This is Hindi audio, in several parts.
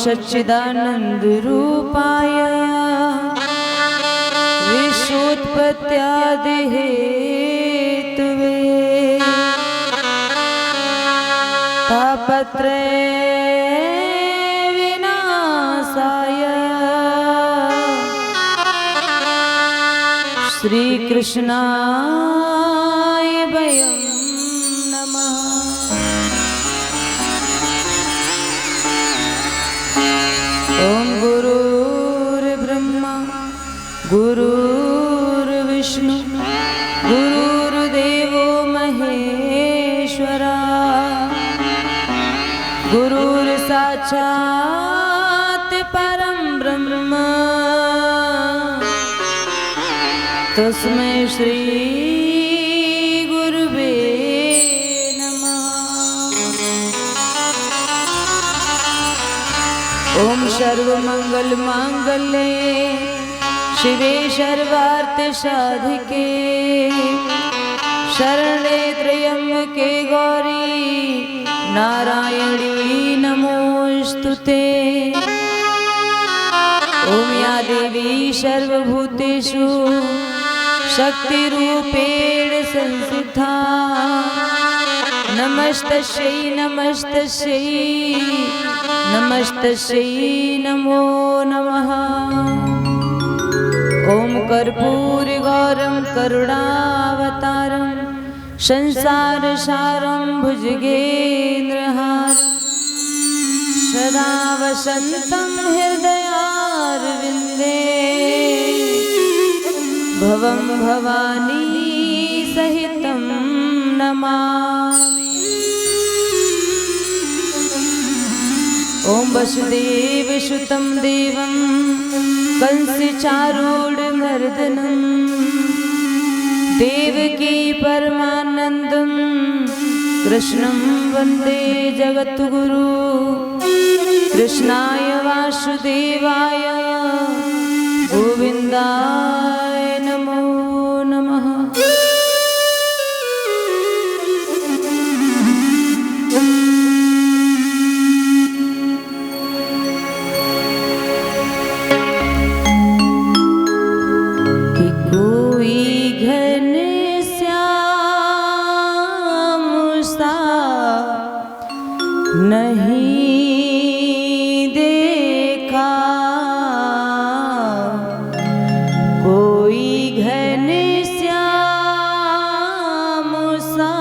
सच्चिदानंद रूपाय विश्वोत्पत्त्यादि हेतवे तापत्रय विनाशाय श्री कृष्णाय वयं नमः। ओम गुरुर्ब्रह्मा गुरुर्विष्णु गुरुर्देवो महेश्वरा गुरुर्साक्षात् परं ब्रह्म तस्मै श्री गुरुवे नमः। ओम सर्वमंगल मांगल्ये शिवे सर्वार्थसाधिके शरणे त्र्यंबके गौरी नारायणी नमोस्तुते। ओम या देवी सर्वभूतेषु शक्तिरूपेण संस्थिता नमस्तस्यै नमस्तस्यै नमस्तस्यै नमो नमः। ओम कर्पूरगौरं करुणावतारं संसारसारं भुजगेन्द्रहारं सदा वसन्तं हृदयारविन्दे भवं भवानी सहितं नमामि। ओम वसुदेवसुतं देवं कंसचारूढमर्दनं देवकी परमानन्दं कृष्णं वन्दे जगद्गुरु। कृष्णाय वासुदेवाय गोविन्दाय नमो नमः। कि कोई घनश्याम सा नहीं देखा, कोई घनश्याम सा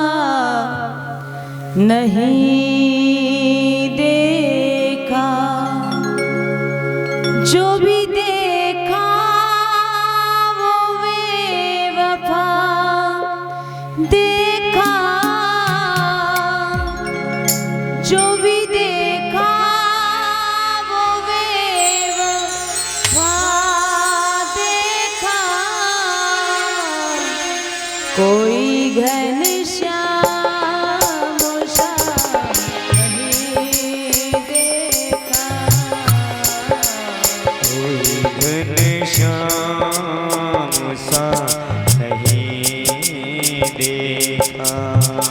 नहीं देखा। जो भी देखा वो बेवफा देखा, जो भी देखा वो बेवफा देखा। कोई घनश्याम सा नहीं देखा, कोई घनश्याम सा नहीं देखा।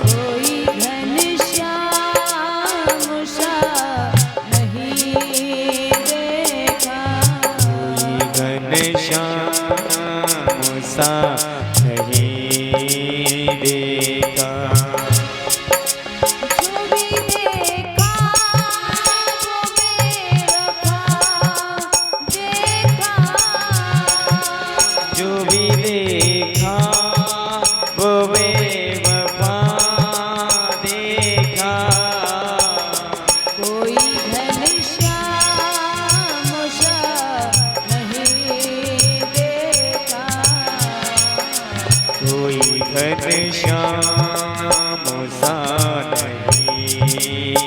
कोई घनश्याम सा नहीं देखा, कोई घनश्याम सा नहीं देखा। जो भी देखा वो बेवफा देखा। जो भी देखा वो बेवफा देखा। कोई घनश्याम सा नहीं देखा, कोई घनश्याम सा नहीं देखा।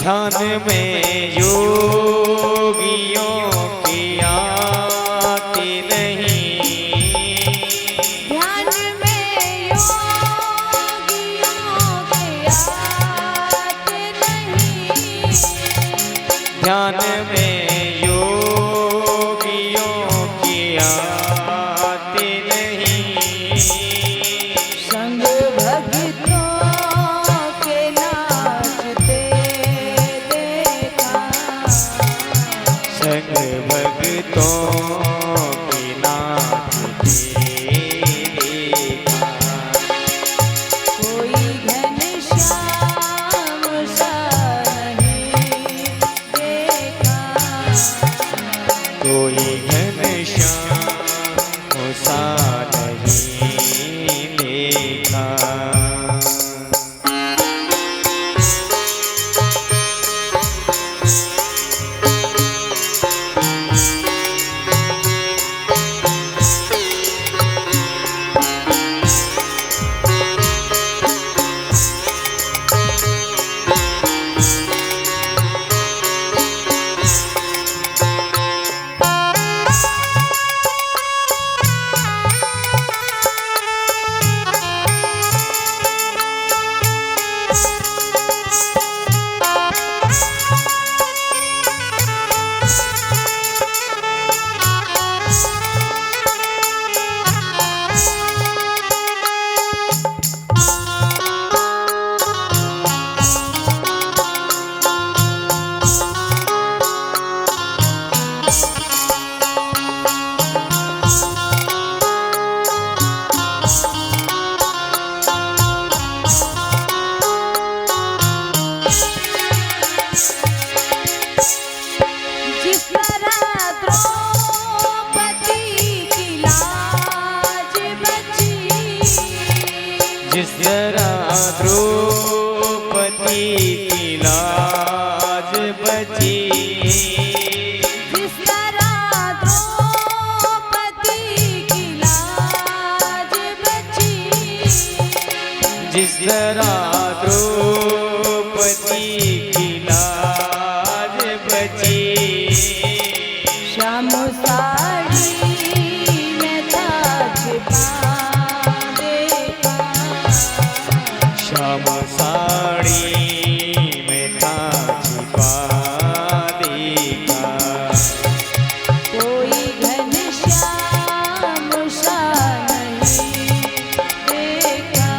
ध्यान में योगियों की आती नहीं, ध्यान में योगियों के आते नहीं, ध्यान में योगियों की आती नहीं। संग भक्तों के नाचते देखा, संग भक्तों की नाचते देखा, कोई घनश्याम सा नहीं देखा, कोई घनश्याम सा नहीं देखा। जिस तरह द्रौपदी की लाज बची, जिस तरह द्रौपदी की लाज बची, जिस तरह द्रौपदी की लाज बची, जिस तरह द्रौपदी की लाज बची। श्याम साड़ी में था छिपा देखा, श्याम साड़ी में था छिपा देखा, कोई घनश्याम सा नहीं देखा,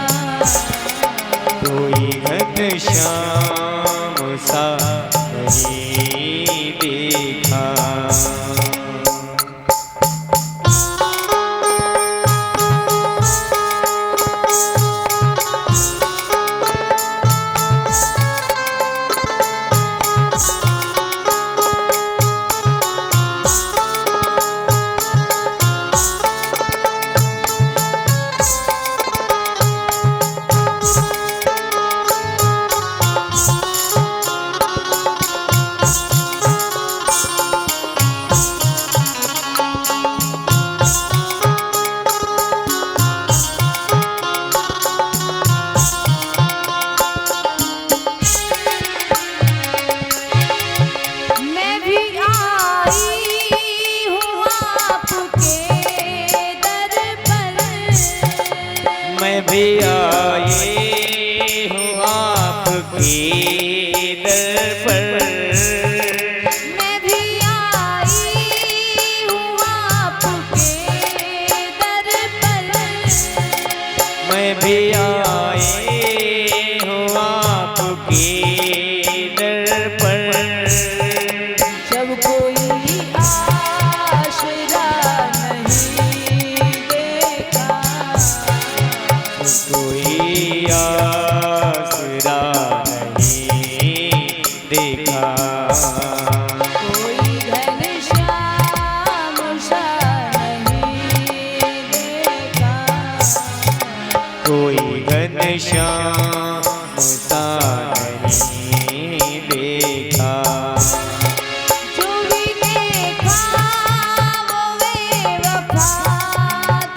कोई घनश्याम सा नहीं देखा। मैं भी आई हूँ आपके दर पर, मैं भी आई हूँ आपके दर पर, मैं भी आई हूँ आपके दर पर, मैं भी आई हूँ आपके दर पर। जब कोई आसरा नहीं देखा, कोई आसरा नहीं देखा, कोई घनश्याम सा नहीं देखा, कोई घनश्याम सा नहीं देखा। जो भी देखा वो बेवफा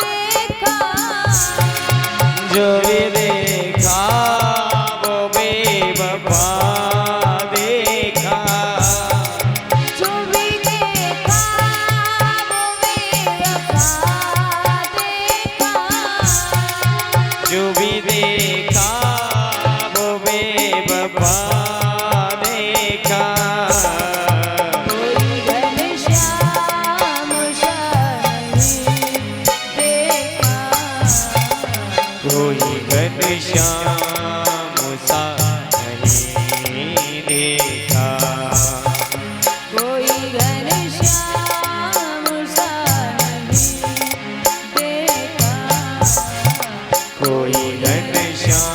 देखा, जो भी देखा वो बेवफा देखा। देखा वो बेवफा देखा। कोई घनश्याम सा नहीं देखा। कोई घनश्याम सा नहीं देखा। कोई घनश्याम सा नहीं देखा। कोई घनश्याम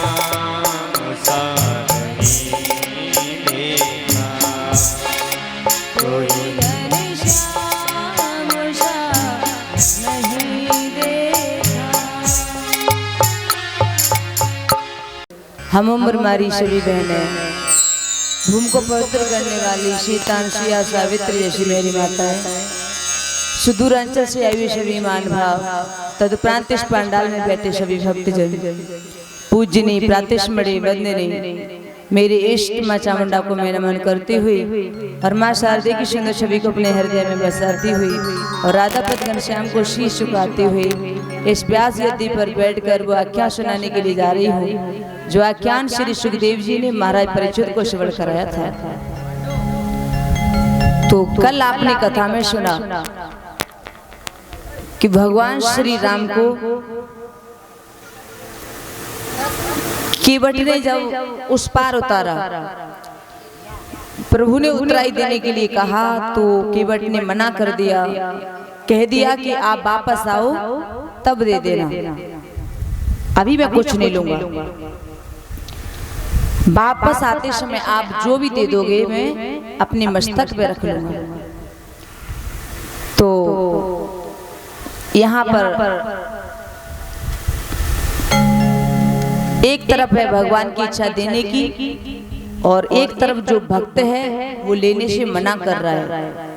सा नहीं देखा। कोई घनश्याम सा नहीं देखा। हम उम्र मारी सभी बहनें, भूमि को पवित्र करने वाली शीतांशिया सावित्री जैसी मेरी माताएं, सुदूरांचल से आई हुई सभी मान भाव, तदुपरांत इस पंडाल में बैठे सभी भक्तजन, पूजनी प्रातिष्मणि वंदनी मेरी इष्ट माँ चामुंडा को मैं नमन करती हुई और माँ शारदे की सुंदर छवि को अपने हृदय में बसाती हुई और राधा पद घनश्याम को शीश झुकाती हुई इस व्यास गद्दी पर बैठकर वो आख्यान सुनाने के लिए जा रही हूँ, जो आख्यान श्री सुखदेव जी ने महाराज परीक्षित को श्रवण कराया था। तो कल आपने कथा में सुना कि भगवान श्री राम को केवट ने जब उस पार उतारा, प्रभु ने उतराई देने के लिए कहा तो केवट ने मना कर दिया, कह दिया कि आप वापस आओ तब दे देना, अभी मैं कुछ नहीं लूंगा। वापस आते समय आप जो भी दे दोगे मैं अपने मस्तक पे रख लूंगा। तो यहाँ पर एक तरफ है भगवान की इच्छा देने की और एक तरफ जो भक्त है वो लेने से मना कर रहा है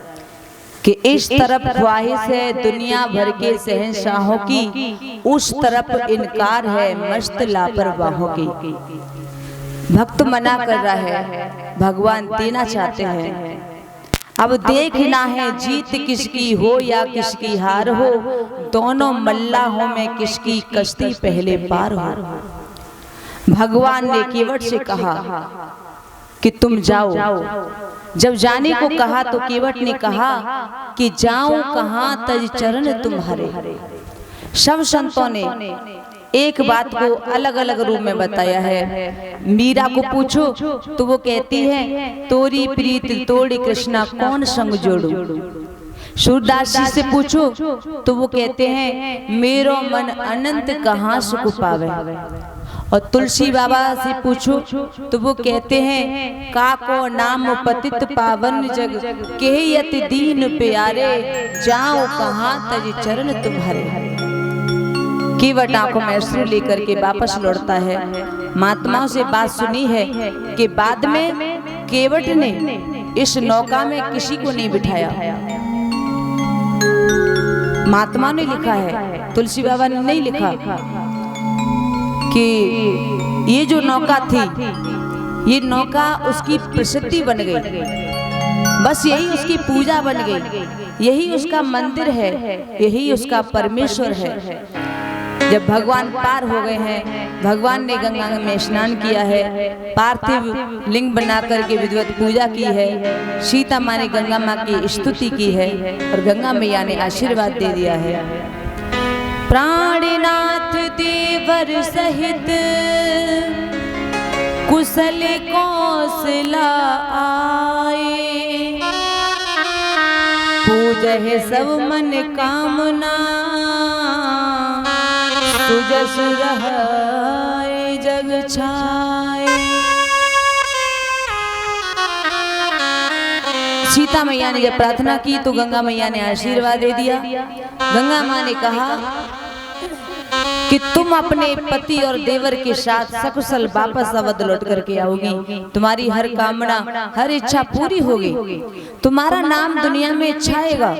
कि इस तरफ ख्वाहिश है दुनिया भर के शहंशाहों की, उस तरफ इनकार है मस्त लापरवाहों की। भक्त मना कर रहा है, भगवान देना चाहते हैं। अब देखना है जीत किसकी हो या किसकी हार हो, दोनों मल्लाहों में किसकी कश्ती पहले पार हो। भगवान ने केवट से कहा कि तुम जाओ। जब जाने को कहा तो केवट ने कहा कि जाऊं कहां तज चरण तुम्हारे। सब संतों ने एक बात को अलग अलग रूप में बताया है। मीरा को पूछो तो वो कहती है तोरी प्रीत तोड़ी कृष्णा कौन संग जोड़ू। सूरदास जी से पूछो तो वो कहते हैं मेरो मन अनंत कहाँ सुख पावे। और तुलसी बाबा से पूछो तो वो कहते हैं काको नाम पतित पावन जग के यति दीन प्यारे, जाओ कहाँ तज चरण तुम्हारे। केवट आंखों में अश्रु लेकर के वापस लौटता है। महात्माओं से बात सुनी है कि बाद में केवट ने इस नौका में किसी को नहीं बिठाया। महात्मा ने लिखा है, तुलसी बाबा ने नहीं लिखा कि ये जो नौका थी ये नौका उसकी प्रसिद्धि बन गई, बस यही उसकी पूजा बन गई, यही उसका मंदिर है, यही उसका परमेश्वर है। जब भगवान पार हो गए हैं, भगवान ने गंगा में स्नान किया है, पार्थिव लिंग बना करके विधिवत पूजा की है, सीता माँ ने गंगा माँ की स्तुति की है और गंगा मैया ने आशीर्वाद दे दिया है। प्राणनाथ देवर सहित कुशल कौशला आए, पूजहि सब मन कामना सुजस रहाय जग छाए। सीता मैया ने जब प्रार्थना की तो गंगा मैया ने आशीर्वाद दे दिया। गंगा माँ ने कहा कि तुम अपने पति और देवर के साथ सकुशल वापस अवध लौट करके आओगी, तुम्हारी हर कामना हर इच्छा पूरी होगी, तुम्हारा नाम दुनिया में छाएगा।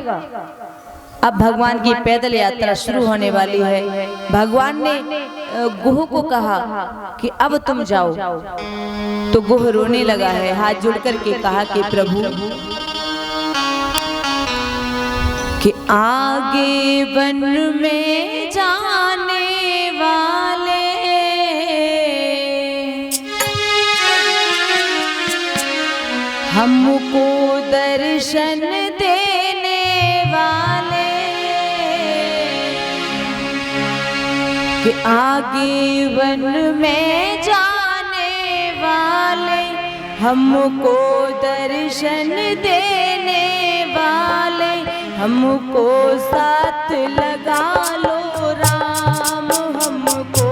अब भगवान की पैदल यात्रा शुरू होने वाली है। भगवान ने गुह को कहा कि अब तुम जाओ, तो गुह रोने लगा है, हाथ जोड़ करके कहा कि प्रभु कि आगे वन में जाने वाले हमको दर्शन देने वाले कि आगे वन में जाने वाले, हमको दर्शन देने वाले, हमको साथ लगा लो राम, हमको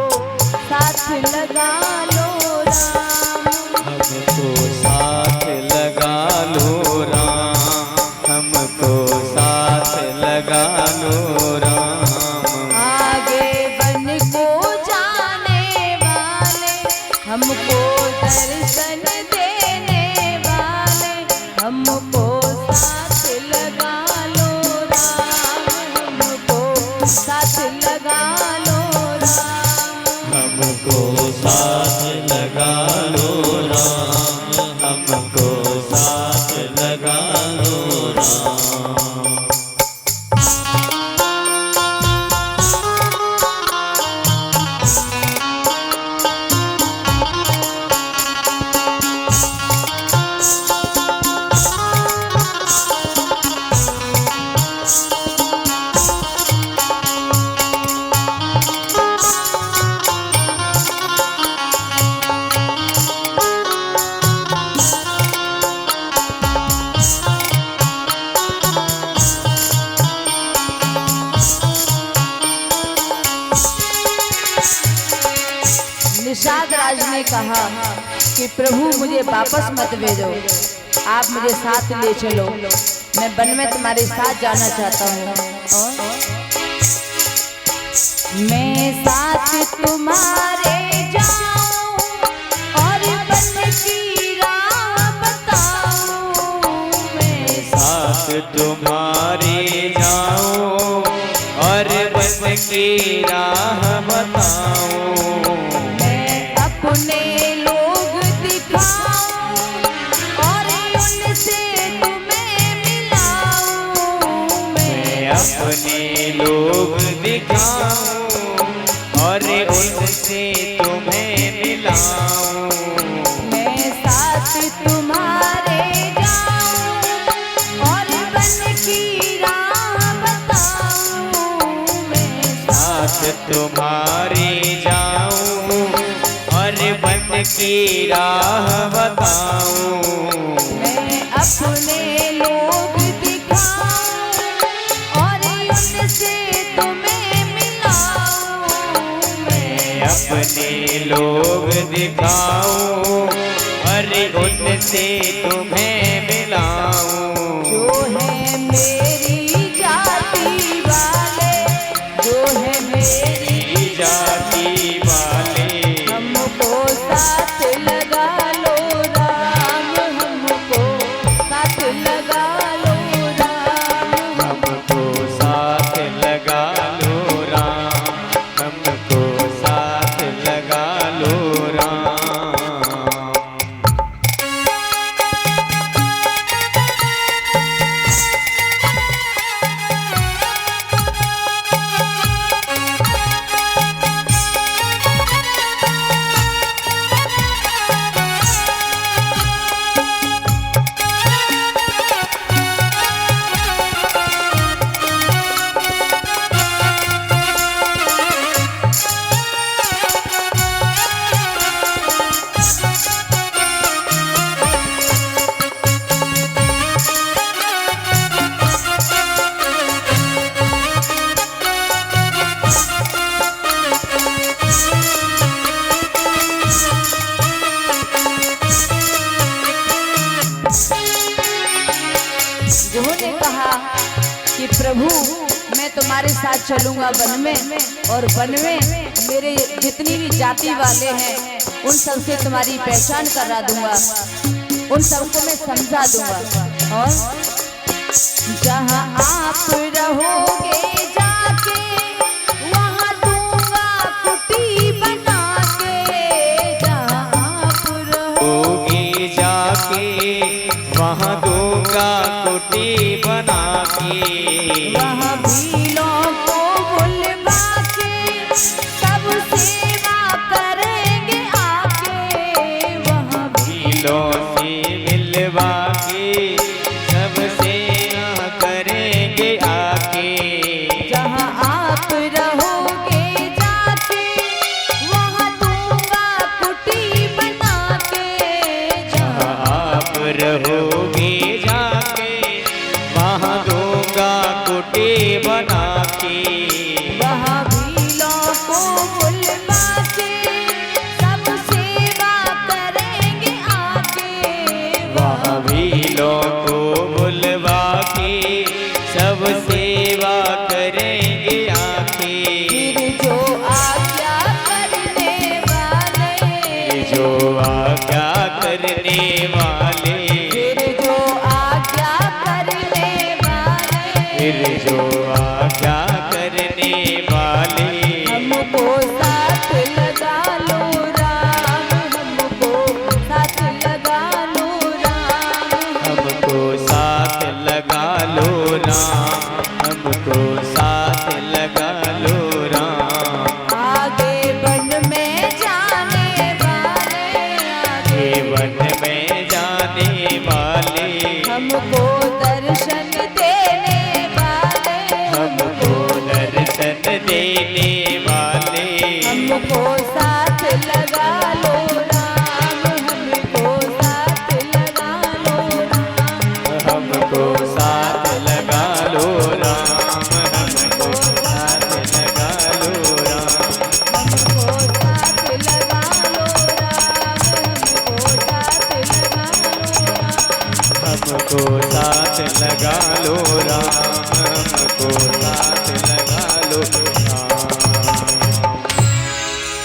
साथ लगा लो राम, हमको साथ लगा लो राम, हमको साथ लगा लो राम। आगे बन को जाने वाले, हमको दर्शन देने वाले, हमको साथ लगा लो राम, हमको साथ लगा लो राम, हमको साथ लगा लो राम, हमको साथ लगा लो राम। निषाद राज ने कहा कि प्रभु मुझे वापस मत भेजो, आप मुझे साथ ले चलो, मैं वन में तुम्हारे साथ जाना चाहता हूँ। मैं साथ तुम्हारे जाऊं और वन की राह बताऊं, मैं साथ तुम्हारे जाऊं और वन की राह बताऊं, अपने लोग दिखाऊं और उनसे तुम्हें मिलाऊं, मैं अपने लोग दिखाऊं और उनसे तुम्हें मिलाऊं, मैं साथ तुम्हारे जाऊं और वन की राह बताऊं, मैं साथ तुम्हारे जाऊं और वन की राह बताऊं, मैं अपने लोग दिखाऊं और उनसे तुम्हें मिलाऊं, मैं अपने लोग दिखाऊं और उनसे तुम्हें मिलाऊं, जो है मेरी जाति वाले, जो है मेरी जाति वाले, हमको साथ लगा लो राम, हमको साथ लगा लो राम, हमको साथ लगा लो राम, हमको साथ लगा लो राम। जिन्होंने कहा कि प्रभु मैं तुम्हारे साथ चलूंगा वन में, और वन में मेरे जितनी भी जाति वाले हैं उन सबसे तुम्हारी पहचान करा दूंगा, उन सबको मैं समझा दूंगा, और जहां आप रहोगे जाके वहां दूंगा कुटी बना के, जहां आप रहोगे जाके वहाँ दूंगा कुटी बना के, वहाँ भीलों को बुलवा के सब सेवा करेंगे आके, वहाँ भीलों से मिलवा वकीलों को बुलवा के सब सेवा करेंगे आके। फिर जो आज्ञा करने वाले, जो आज्ञा करने वाले, फिर जो आज्ञा करने वाले, फिर जो आज्ञा करने वाले, हमको साथ लगा लो राम, हमको साथ लगा लो राम, हमको साथ लगा लो राम, हमको साथ लगा लो राम। आगे वन में जाने वाले, आगे वन में जाने वाले, हमको दर्शन देने वाले, हमको दर्शन देने वाले, हमको साथ लगा लो राम, हमको साथ लगा लो राम, हमको साथ लगा लो राम, हमको साथ लगा लो राम, हमको साथ लगा लो राम, हमको साथ लगा लो राम, हमको साथ लगा लो राम, हमको साथ लगा लो राम।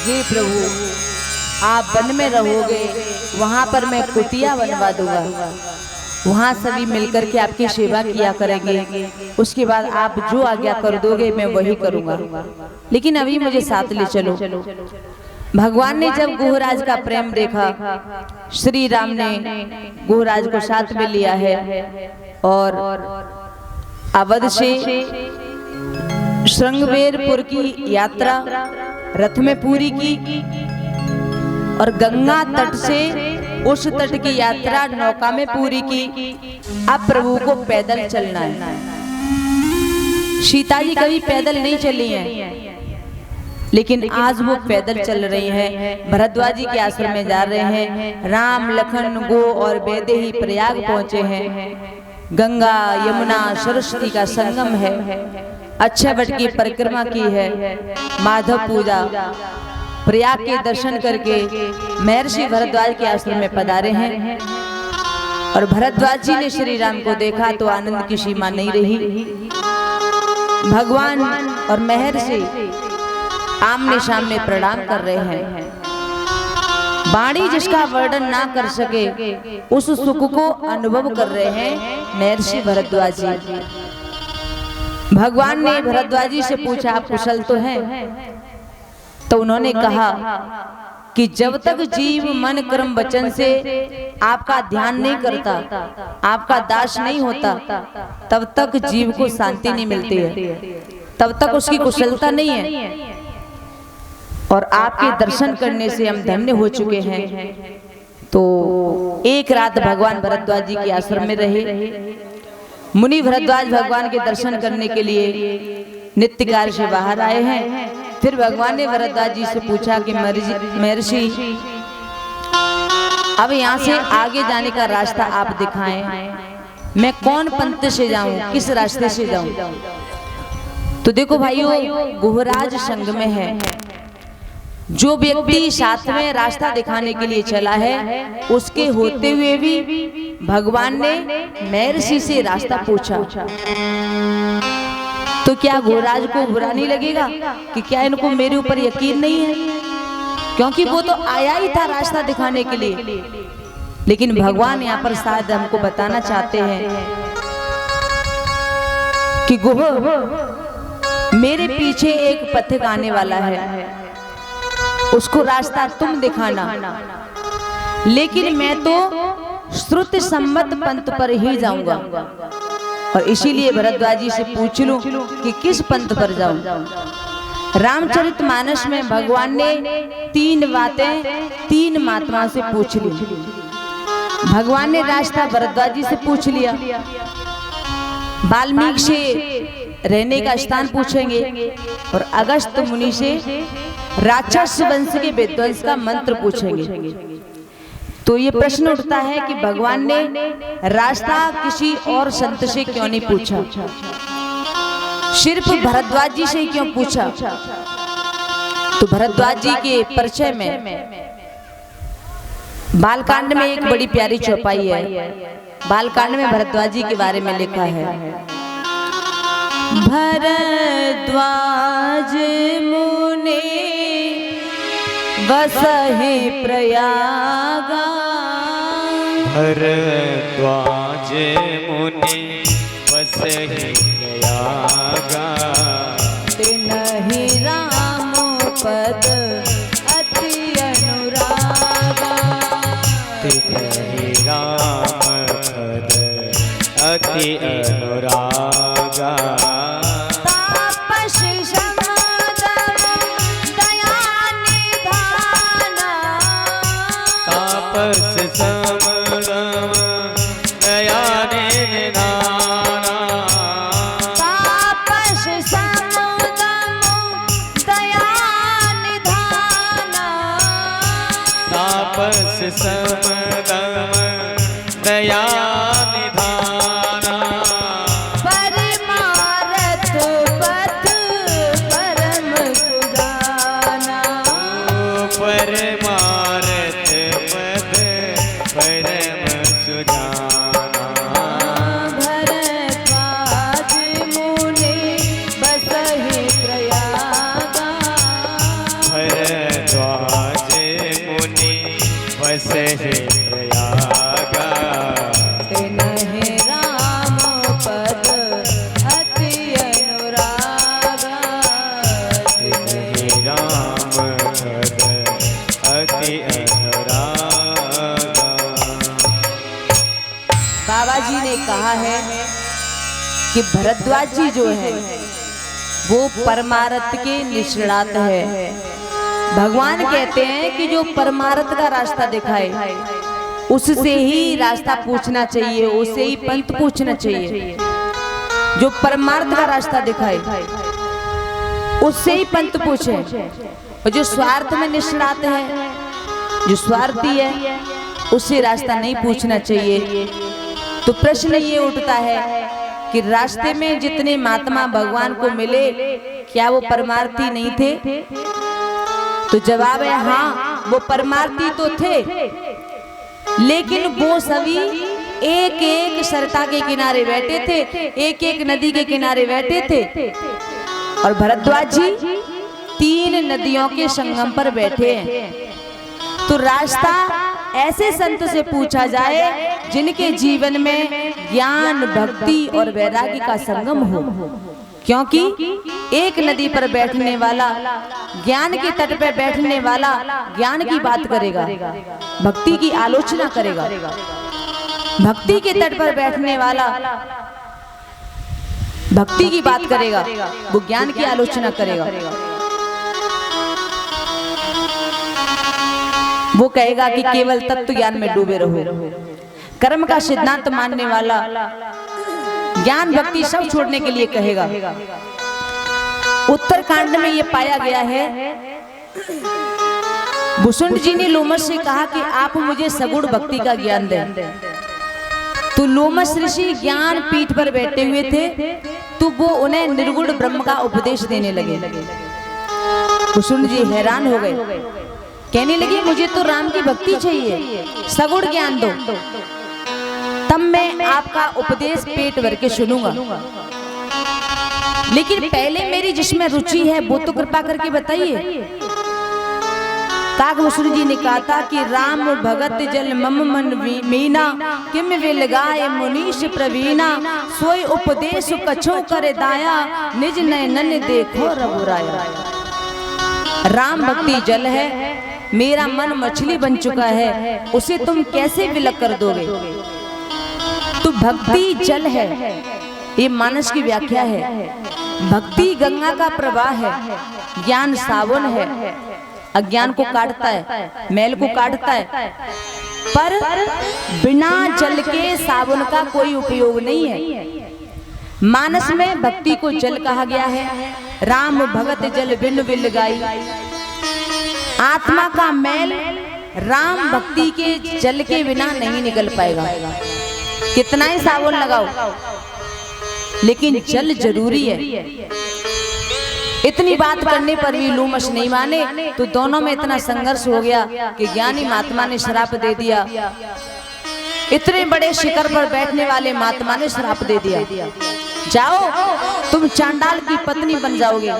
हे प्रभु, आप वन में रहोगे, वहाँ पर मैं कुटिया बनवा दूंगा, वहाँ सभी मिलकर के आपकी सेवा किया करेंगे। उसके बाद आप जो आज्ञा कर दोगे मैं वही करूँगा, लेकिन अभी मुझे साथ ले चलो। भगवान ने जब गुहराज का प्रेम देखा, श्री राम ने गुहराज को साथ में लिया है और अवध से श्रृंगवेरपुर की यात्रा रथ में पूरी की और गंगा तट से उस तट की यात्रा नौका में पूरी की। अब प्रभु को पैदल चलना है। सीता जी कभी पैदल नहीं चली हैं, लेकिन आज वो पैदल चल रही हैं। भरद्वाज जी के आश्रम में जा रहे हैं। राम लखन गो और वैदेही प्रयाग पहुंचे हैं। गंगा यमुना सरस्वती का संगम है। अक्षय वट की परिक्रमा की है। माधव पूजा, प्रयाग के दर्शन करके महर्षि भरद्वाज के आश्रम में पधारे हैं। और भरद्वाज जी ने श्री राम को देखा तो आनंद की सीमा नहीं रही। भगवान और महर्षि आमने सामने प्रणाम कर रहे हैं। वाणी जिसका वर्णन ना कर सके उस सुख को अनुभव कर रहे हैं महर्षि भरद्वाज जी। भगवान ने भरद्वाज जी से पूछा, आप कुशल तो हैं? तो उन्होंने कहा कि जब तक जीव मन कर्म वचन से आपका ध्यान नहीं करता, आपका दास नहीं होता, तब तक जीव को शांति नहीं मिलती है, तब तक उसकी कुशलता नहीं है। और आपके दर्शन करने से हम धन्य हो चुके हैं। तो एक रात भगवान भरद्वाज जी के आश्रम में रहे। मुनि भरद्वाज भगवान के दर्शन करने के लिए नित्य कार्य से बाहर आए हैं। फिर भगवान ने भरद्वाज जी से पूछा कि महर्षि, अब यहाँ से आगे जाने का रास्ता आप दिखाएं, मैं कौन पंथ से जाऊं, किस रास्ते से जाऊं? तो देखो भाइयों, गुहराज संग में है। जो व्यक्ति साथ में रास्ता दिखाने के लिए चला है, उसके होते हुए भी भगवान ने महर्षि से रास्ता पूछा। तो क्या गुहराज को बुरा नहीं लगेगा कि क्या इनको मेरे ऊपर यकीन नहीं है? क्योंकि वो तो आया ही था रास्ता दिखाने के लिए। लेकिन भगवान यहाँ पर शायद हमको बताना चाहते हैं कि गुह, मेरे पीछे एक पथिक आने वाला है, उसको रास्ता तुम दिखाना, लेकिन मैं तो श्रुति सम्मत पंथ पर ही जाऊंगा। और इसीलिए भरद्वाज जी से पूछ लूं कि किस पंथ पर जाऊं। रामचरितमानस में भगवान ने 3 बातें 3 महात्मा से पूछ ली। भगवान ने रास्ता भरद्वाज जी से पूछ लिया, वाल्मीकि से रहने का स्थान पूछेंगे, और अगस्त मुनि से राक्षस वंश के विध्वंस का मंत्र पूछेंगे। तो ये प्रश्न उठता है कि भगवान ने रास्ता किसी और संत से क्यों नहीं पूछा, सिर्फ भरद्वाज जी से क्यों पूछा? तो भरद्वाज जी के परिचय में बालकांड में एक बड़ी प्यारी चौपाई है। बालकांड में भरद्वाज जी के बारे में लिखा है। भरद्वाज मुनि बसहि प्रयागा, भरद्वाज मुनि बसहि प्रयागा, तिनहि राम पद अति अनुरागा, तिनहि राम पद अति अनुरागा, तापसी समदम दया निधाना, तापस समदम दया निधाना, तापस समदम दया निधाना, तापस समदम दया निधाना, परमारथ पथ परम सुजाना, परमारथ पद परम सुजाना, भरद्वाज मुनि बसहि प्रयागा, भरद्वाज मुनि बसहि प्रयागा, तिनहि राम पद अति अनुरागा, तिनहि राम पद अति अनुरागा। बाबा जी ने कहा है कि भरद्वाज जी जो है वो परमार्थ के निष्णात है। भगवान कहते हैं कि जो परमार्थ का रास्ता दिखाए उससे ही रास्ता पूछना चाहिए, उससे ही पंथ पूछना चाहिए। जो परमार्थ का रास्ता दिखाए उससे ही पंथ पूछे, और जो स्वार्थ में निष्णात है, जो स्वार्थी है, उससे रास्ता नहीं पूछना चाहिए। तो प्रश्न ये उठता है कि रास्ते में जितने महात्मा भगवान को मिले क्या वो परमार्थी नहीं थे? तो जवाब है हाँ, वो परमार्थी तो थे, लेकिन वो सभी एक एक सरता के किनारे बैठे थे, एक एक नदी के किनारे बैठे थे, और भरद्वाज जी 3 नदियों के संगम पर बैठे हैं। तो रास्ता ऐसे संत से पूछा जाए जिनके जीवन में ज्ञान, भक्ति और वैराग्य का संगम हो, क्योंकि एक नदी पर बैठने वाला, ज्ञान के तट पर बैठने वाला ज्ञान की बात करेगा, भक्ति की आलोचना करेगा। भक्ति के तट पर बैठने वाला भक्ति की बात करेगा, वो ज्ञान की आलोचना करेगा। वो कहेगा कि केवल तत्व ज्ञान में डूबे रहो। कर्म का सिद्धांत मानने वाला ज्ञान, भक्ति सब छोड़ने के लिए कहेगा। उत्तरकांड में ये पाया गया है, भुसुंड जी ने लोमस से कहा कि आप मुझे सगुण भक्ति का ज्ञान दें। तो लोमस ऋषि ज्ञान पीठ पर बैठे हुए थे, तो वो उन्हें निर्गुण ब्रह्म का उपदेश देने लगे। भुसुंड जी हैरान हो गए, कहने लगे मुझे तो राम की भक्ति चाहिए, सगुण ज्ञान दो, तब मैं आपका उपदेश पेट भर के सुनूंगा। लेकिन पहले मेरी जिसमें रुचि है वो तो कृपा करके बताइए। कागभूषण जी ने कहा था कि राम भगत जल मम मन मीना, किम विल गाय मुनीष प्रवीणा, सोई उपदेश कछो करे दाया, निज नयनन देखो रघुराया। राम भक्ति जल है, मेरा मन मछली बन चुका है, उसे तुम कैसे विलक कर दोगे? तो भक्ति जल है, ये मानस की व्याख्या है। भक्ति गंगा का प्रवाह है, ज्ञान सावन है, अज्ञान को काटता है, मैल को काटता है, पर बिना जल के सावन का कोई उपयोग नहीं है। मानस में भक्ति को जल कहा गया है। राम भगत जल बिन बिल गाई, आत्मा का मैल राम भक्ति के जल के बिना नहीं निकल पाएगा। कितना ही साबुन लगाओ, लेकिन जल जरूरी है। इतनी बात करने पर भी लोमश नहीं माने, तो दोनों में इतना संघर्ष हो गया कि ज्ञानी महात्मा ने श्राप दे दिया इतने बड़े शिखर पर बैठने वाले महात्मा ने श्राप दे दिया, जाओ तुम चांडाल की पत्नी बन जाओगे।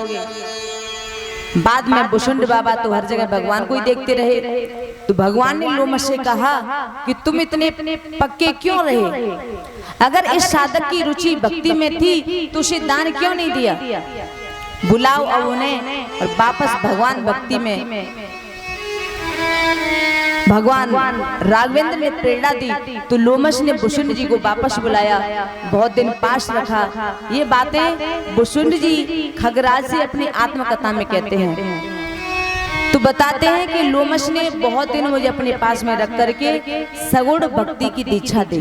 बाद में भुसुंड बाबा तो हर जगह भगवान को ही देखते रहे, तो भगवान ने लोमश से कहा कि तुम इतने पक्के क्यों रहे? अगर इस साधक की रुचि भक्ति में थी तो उसे दान क्यों नहीं दिया? बुलाओ अब उन्हें और वापस भगवान भक्ति में। भगवान राघवेंद्र ने प्रेरणा दी तो लोमश ने भुसुंड जी को वापस बुलाया, बहुत दिन पास रखा। ये बातें भुसुंड जी खगराज से अपनी आत्मकथा में कहते हैं। तो बताते हैं कि लोमश ने बहुत दिन मुझे अपने पास में रख करके सगुण भक्ति की दीक्षा दी।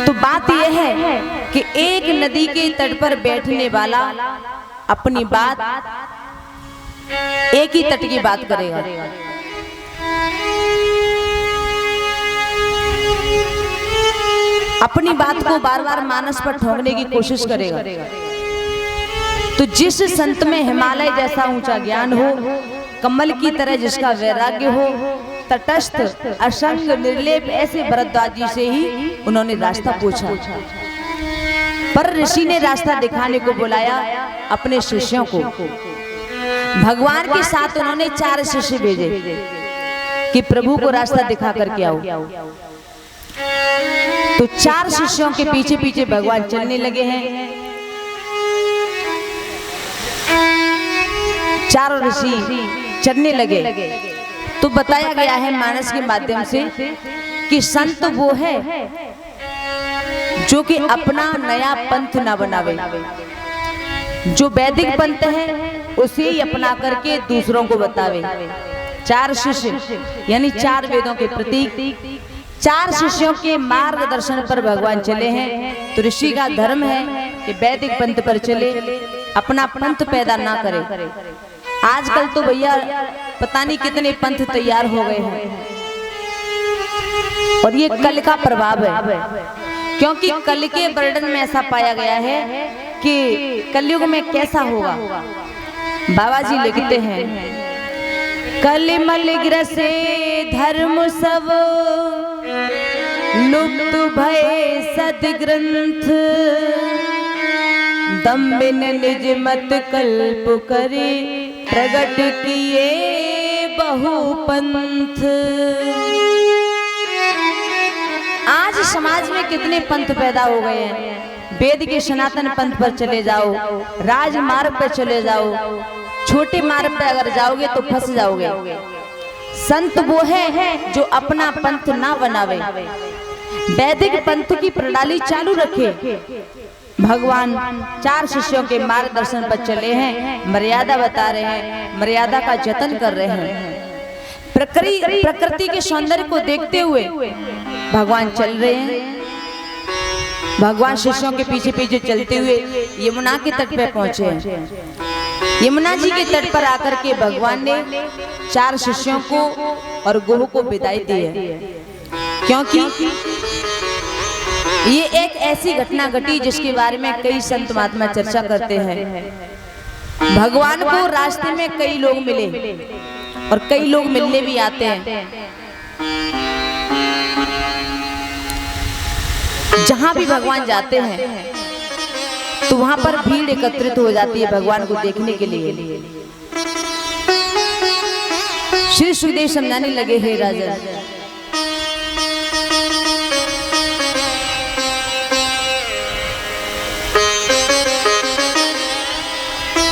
तो बात यह है कि एक नदी के तट पर बैठने वाला अपनी बात एक ही तट की बात करेगा। अपनी बात को बार बार मानस पर ठोकने की कोशिश करेगा। तो जिस संत में हिमालय जैसा ऊंचा ज्ञान हो, कमल की तरह जिसका वैराग्य हो, तटस्थ असंग निर्लेप ऐसे भरद्वाज जी से ही उन्होंने रास्ता पूछा। पर ऋषि ने रास्ता दिखाने को बुलाया अपने शिष्यों को। भगवान के साथ उन्होंने 4 शिष्य भेजे कि प्रभु को रास्ता दिखा करके आओ। तो 4 शिष्यों के पीछे पीछे भगवान चलने लगे हैं। चारों ऋषि चलने लगे। तो बताया गया है मानस के माध्यम से कि संत वो है जो कि अपना नया पंथ ना बनावे, जो वैदिक पंथ है उसे ही अपना करके दूसरों को बतावे। 4 शिष्य यानी 4 वेदों के प्रतीक, 4 शिष्यों के मार्गदर्शन पर भगवान चले हैं। तो ऋषि का धर्म है कि वैदिक पंथ पर चले, अपना पंथ पैदा ना करे। आजकल तो भैया पता नहीं कितने पंथ तैयार हो गए हैं, और ये कल का प्रभाव है, क्योंकि कल के वर्णन में ऐसा पाया गया है कि कलयुग में कैसा होगा। बाबा जी लिखते हैं, कलिमल ग्रसे धर्म सब लुप्त भय सदग्रंथ, दम्बिन निज मत कल्प करे, प्रगट किए बहुपंथ। आज समाज में कितने पंथ पैदा हो गए हैं। वेद के सनातन पंथ पर चले जाओ, राजमार्ग पर चले जाओ, छोटे मार्ग पे अगर जाओगे तो फंस जाओगे। संत वो है जो अपना पंथ ना बनावे, वैदिक पंथ की प्रणाली चालू रखे। भगवान 4 शिष्यों के मार्गदर्शन पर चले हैं, मर्यादा बता रहे हैं, मर्यादा का जतन कर रहे हैं। प्रकृति के सौंदर्य को देखते हुए भगवान चल रहे हैं। भगवान शिष्यों के पीछे पीछे चलते हुए यमुना के तट पर पहुंचे हैं। यमुना जी के तट पर आकर के भगवान ने 4 शिष्यों को और गोह को विदाई दी है, क्योंकि ये एक ऐसी घटना घटी जिसके बारे में कई संत महात्मा चर्चा करते हैं। भगवान को रास्ते में कई लोग मिले और कई लोग मिलने भी आते हैं। जहां भी भगवान जाते हैं तो वहां पर भीड़ एकत्रित हो जाती है भगवान को देखने के लिए। श्री सुखदेव समझाने लगे, हे राजा,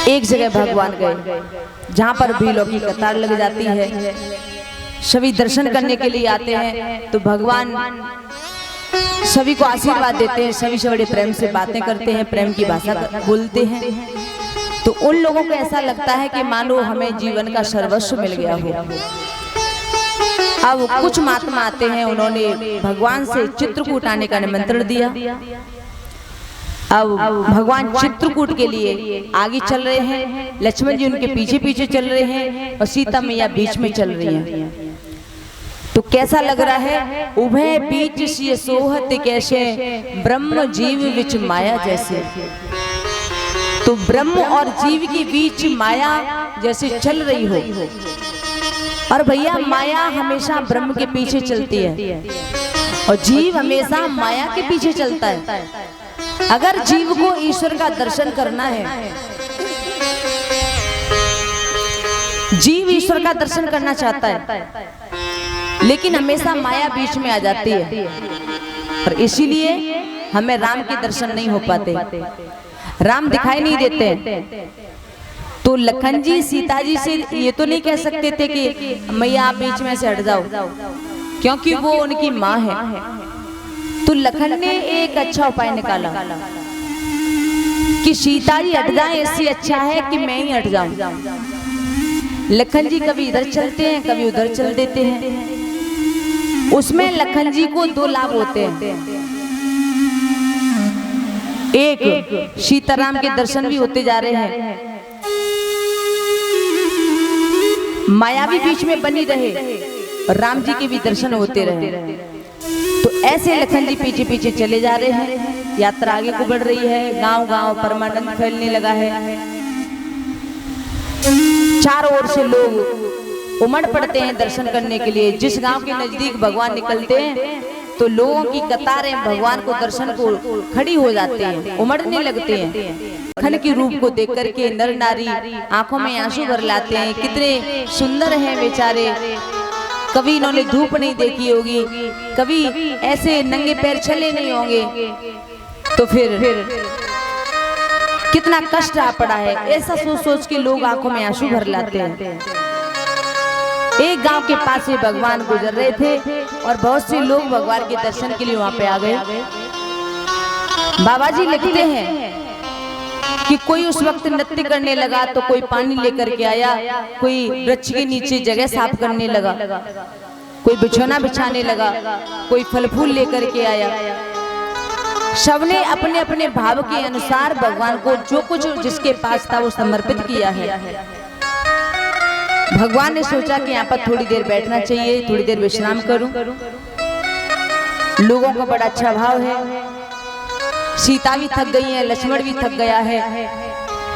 एक जगह भगवान गए जहां पर भीड़ों की कतार लग जाती है, सभी दर्शन करने के लिए आते हैं। तो भगवान सभी को आशीर्वाद देते हैं, सभी से बड़े प्रेम से बातें करते हैं, प्रेम की भाषा बोलते हैं। तो उन लोगों को ऐसा लगता है कि मानो हमें जीवन का सर्वस्व मिल गया हो। अब कुछ महात्मा आते हैं, उन्होंने भगवान से चित्रकूट आने का निमंत्रण दिया। अब भगवान चित्रकूट के लिए आगे चल रहे हैं, लक्ष्मण जी उनके पीछे पीछे चल रहे हैं और सीता मैया बीच में चल रही हैं। तो कैसा लग रहा है, उभय बीच से सोहत कैसे, ब्रह्म जीव विच माया जैसे। तो ब्रह्म और जीव के बीच माया जैसे चल रही हो। और भैया माया हमेशा ब्रह्म के पीछे चलती है और जीव हमेशा माया के पीछे चलता है। अगर जीव को ईश्वर का दर्शन करना है, जीव ईश्वर का दर्शन करना चाहता है, लेकिन हमेशा माया बीच में आ जाती है और इसीलिए हमें राम के दर्शन नहीं हो पाते, राम दिखाई नहीं देते। तो लखन जी सीता जी से ये तो नहीं कह सकते थे कि मैया आप बीच में से हट जाओ, क्योंकि वो उनकी माँ है। तो लखन ने एक अच्छा उपाय निकाला कि सीता जी हट जाए, इससे अच्छा है कि मैं ही हट जाऊं। लखन जी कभी इधर चलते हैं, कभी उधर चल देते हैं। उसमें लखन जी को दो लाभ होते हैं, एक सीताराम के दर्शन भी होते जा रहे हैं, माया भी बीच में बनी रहे और राम जी के भी दर्शन होते रहे। तो ऐसे लखन जी पीछे पीछे चले जा रहे हैं, यात्रा आगे को बढ़ रही है, गांव गांव परमानंद फैलने लगा है। चारों ओर से लोग उमड़ पड़ते हैं दर्शन करने के लिए। जिस गांव के नजदीक भगवान निकलते हैं तो लोगों की कतारें भगवान को दर्शन को खड़ी हो जाते हैं, उमड़ने लगते हैं। लखन के रूप को देख करके नर नारी आंखों में आंसू भर लाते हैं। कितने सुंदर हैं बेचारे, कभी इन्होंने धूप नहीं देखी होगी, कभी ऐसे नंगे पैर चले नहीं होंगे, तो फिर कितना कष्ट आ पड़ा है। ऐसा सोच सोच के लोग आंखों में आंसू भर लाते हैं। एक गांव के पास से भगवान गुजर रहे थे और बहुत से लोग भगवान के दर्शन के लिए वहां पे आ गए। बाबा जी लिखते हैं कि कोई उस वक्त नृत्य करने लगा, तो कोई पानी लेकर के आया, कोई वृक्ष के नीचे जगह साफ करने लगा, कोई बिछौना बिछाने लगा, कोई फल फूल लेकर के आया। सबने अपने अपने भाव के अनुसार भगवान को जो कुछ जिसके पास था वो समर्पित किया है। भगवान ने सोचा कि यहाँ पर थोड़ी देर बैठना चाहिए, थोड़ी देर विश्राम करूं। लोगों का बड़ा अच्छा भाव है, सीता भी थक गई है, लक्ष्मण भी थक गया है,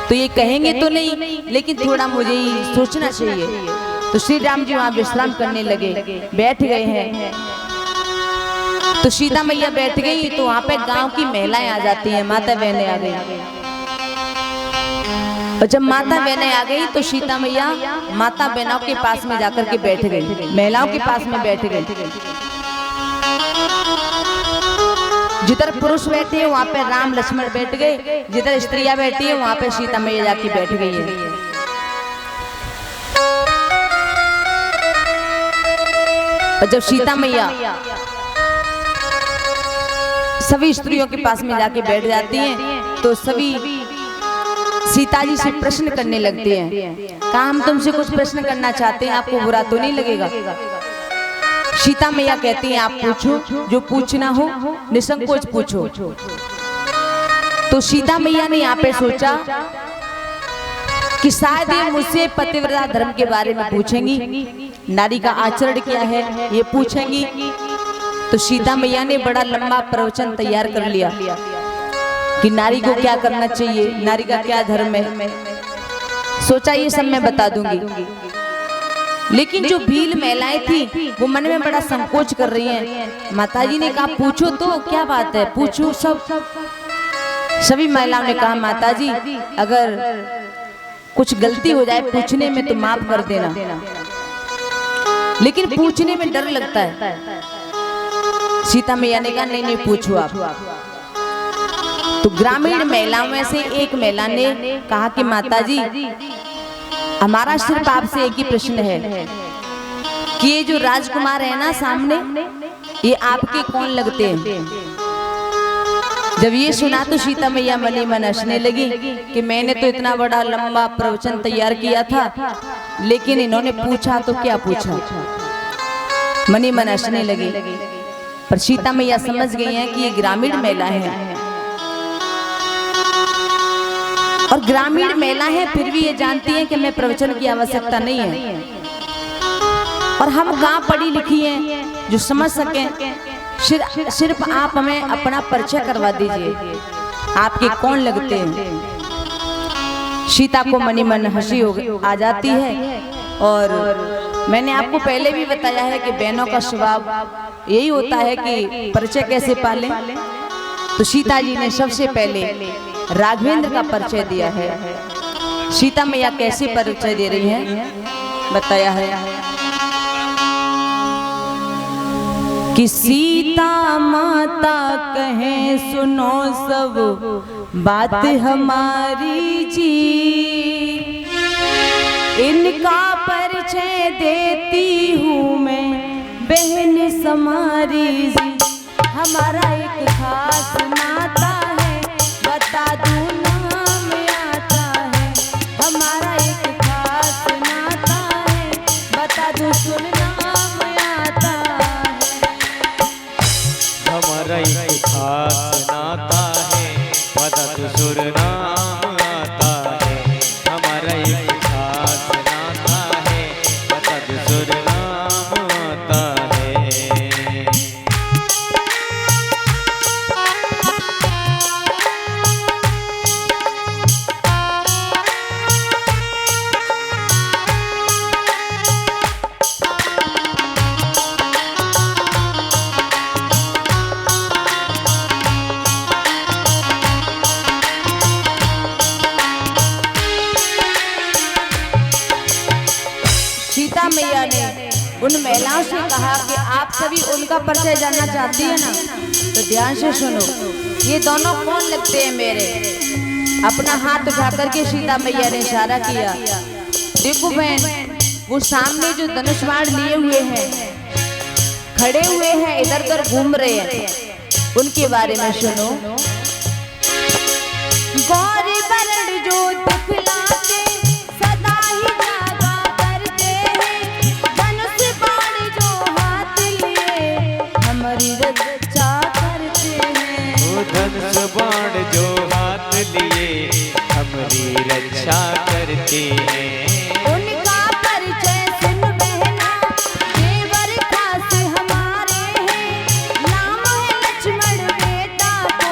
तो ये कहेंगे तो नहीं, लेकिन थोड़ा मुझे ही सोचना चाहिए। तो श्री राम जी वहां विश्राम करने लगे, बैठ गए हैं। तो सीता मैया बैठ गई तो वहां पे गांव की महिलाएं आ जाती हैं, माता बहनें आ गई। और जब माता बहनें आ गई तो सीता मैया माता बहनों के पास में जाकर के बैठ गई, महिलाओं के पास में बैठ गई। जिधर पुरुष बैठे हैं वहां पे राम लक्ष्मण बैठ गए, जिधर स्त्रियां बैठी है वहां पे सीता मैया जाके बैठ गई है। और जब सीता मैया सभी स्त्रियों के पास में जाके बैठ जाती हैं तो सभी सीता जी से प्रश्न करने लगते हैं। कहा हम तुमसे कुछ प्रश्न करना चाहते हैं, आपको बुरा तो नहीं लगेगा? सीता मैया कहती हैं आप पूछो, जो पूछना हो निसंकोच पूछो। तो सीता मैया ने यहाँ पे सोचा कि शायद ये मुझसे पतिव्रता धर्म के बारे में पूछेंगी, नारी का आचरण क्या है ये पूछेंगी। तो सीता मैया ने बड़ा लंबा प्रवचन तैयार कर लिया कि नारी को क्या करना चाहिए, नारी का क्या धर्म है। सोचा ये सब मैं बता दूंगी, लेकिन जो भील महिलाएं थी वो मन में बड़ा संकोच कर रही हैं। माताजी ने कहा पूछो तो क्या बात है, पूछो। सभी महिलाओं ने कहा माताजी अगर कुछ गलती हो जाए पूछने में तो माफ कर देना, लेकिन पूछने में डर लगता है। सीता मैया ने कहा नहीं नहीं पूछो आप। तो ग्रामीण महिलाओं में से एक महिला ने कहा कि माताजी हमारा सिर्फ आपसे एक ही प्रश्न है कि ये जो राजकुमार है ना सामने, ये आपके कौन लगते हैं? जब ये सुना तो सीता मैया मनी मन हंसने लगी कि मैंने तो इतना बड़ा लंबा प्रवचन तैयार किया था, लेकिन इन्होंने पूछा तो क्या पूछा। मनी मन हंसने लगी, पर सीता मैया समझ गई हैं कि ये ग्रामीण महिला है और ग्रामीण महिला है, फिर भी ये जानती है कि हमें प्रवचन की आवश्यकता नहीं है और हम गांव पढ़ी लिखी हैं जो समझ सकें। सिर्फ आप हमें अपना परिचय करवा दीजिए, आपके कौन लगते हैं। सीता को मनी मन हंसी आ जाती है और मैंने आपको पहले भी बताया है कि बहनों का स्वभाव यही होता है कि परिचय कैसे पालें। तो सीता जी ने सबसे पहले राघवेंद्र का परिचय दिया है। सीता मैया कैसे परिचय दे रही हैं बताया है कि सीता माता कहें सुनो सब बात हमारी जी, इनका परिचय देती हूँ मैं बहन समारी जी। हमारा एक खास नाता है बता दूं नाम आता है। हमारा एक खास नाता है बता दूं सुन नाम आता है। हमारा एक खास नाता है बता दूं सुन नाम आता है। हमारा एक खास नाता है बता दूं सुन नाम आता है। सीता मैया ने उन महिलाओं से कहा कि आप सभी उनका परिचय जानना चाहती है ना, तो ध्यान से सुनो। ये दोनों कौन लगते हैं मेरे? अपना हाथ उठा करके सीता मैया ने इशारा किया। देखो बहन, वो सामने जो धनुष बाण लिए हुए हैं, खड़े हुए हैं, इधर उधर घूम रहे हैं, उनके बारे में सुनो। गौरी बरड़ जो दिखलाते सदा ही जागा करते हैं, धनुष बाण जो हाथ लिए हमारी रक्षा करते हैं। वो धनुष बाण जो हाथ लिए हमारी रक्षा करते हैं। उनका परिचय सुन बहना देवर खास हमारे हैं। नाम है लक्ष्मण बेटा को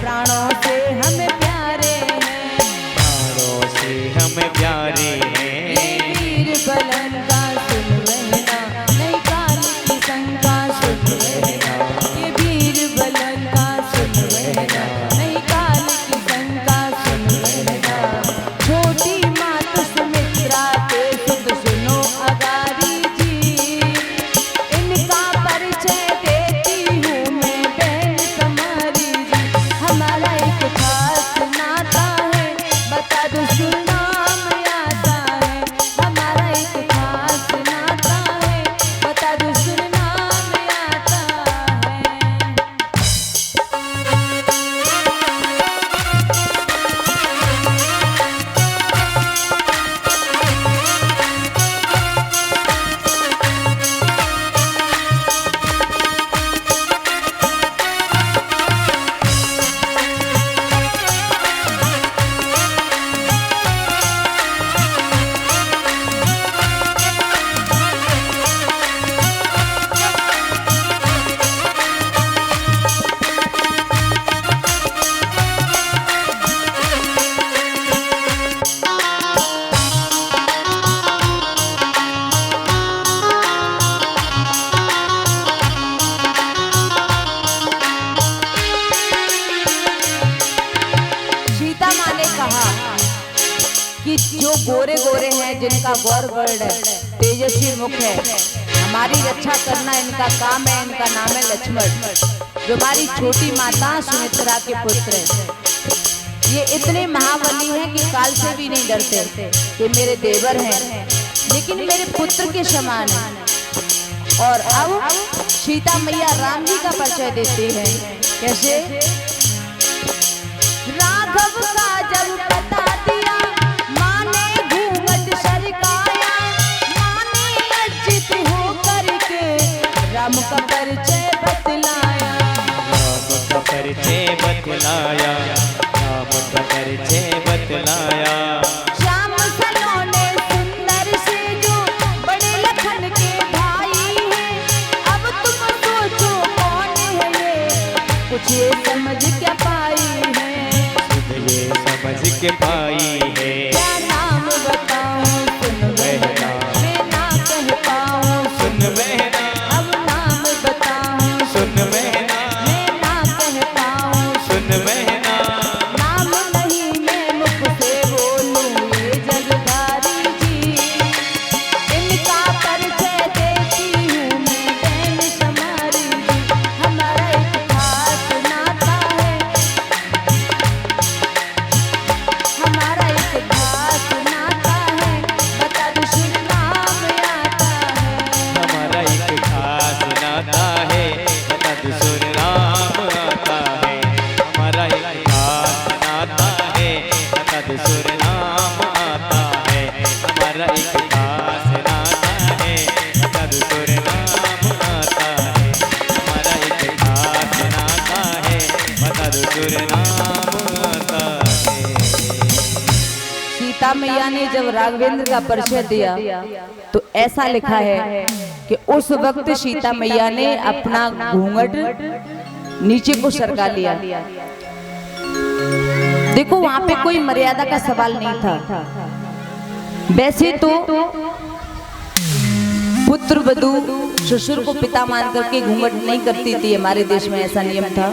प्राणों से हमें प्यारे हैं। प्राणों से हमें प्यारे हैं। ये वीर बलन का सुन बहना नहीं काल की शंका सुन बहना। ये वीर बलन का सुन बहना नहीं काल की शंका सुन बहना। छोटी मात सुमित्रा के सुध सुनो अगारी जी, इनका परिचय देती हूँ मैं बहन तुम्हारी जी। हमारा एक खास नाता है बता दो सुन नाम आता है। हमारा एक खास नाता है बता दो सुन नाम आता है। सीता माँ ने कहा कि जो गोरे गोरे हैं, जिनका गौर वर्ण है, तेजस्वी मुख है, हमारी रक्षा करना इनका काम है। इनका नाम है लक्ष्मण, जो हमारी छोटी माता सुमित्रा के पुत्र हैं। ये इतने महाबली हैं कि काल से भी नहीं डरते। ये मेरे देवर हैं लेकिन मेरे पुत्र के समान हैं। और अब सीता मैया राम जी का परिचय देते हैं। कैसे? राघव का जब पता दिया माँ ने घूंघट सरकाया। माँ ने लज्जित हो करके राम का परिचय बतलाया। राम का परिचय बतलाया। राम का परिचय बतलाया। श्याम सलोने सुंदर से जो बड़े लखन के भाई हैं। अब तुम सोचो कौन है ये, कुछ ये समझ क्या पाई है। ये समझ के पाई है। क्या नाम बताऊं सुन बहना, मैं ना कह राघवेंद्र का परिचय दिया तो ऐसा लिखा है कि उस वक्त सीता मैया ने अपना घूंघट नीचे को सरका लिया। देखो वहां पे कोई मर्यादा का सवाल नहीं था। वैसे तो पुत्र वधू ससुर को पिता मान करके घूंघट नहीं करती थी, हमारे देश में ऐसा नियम था।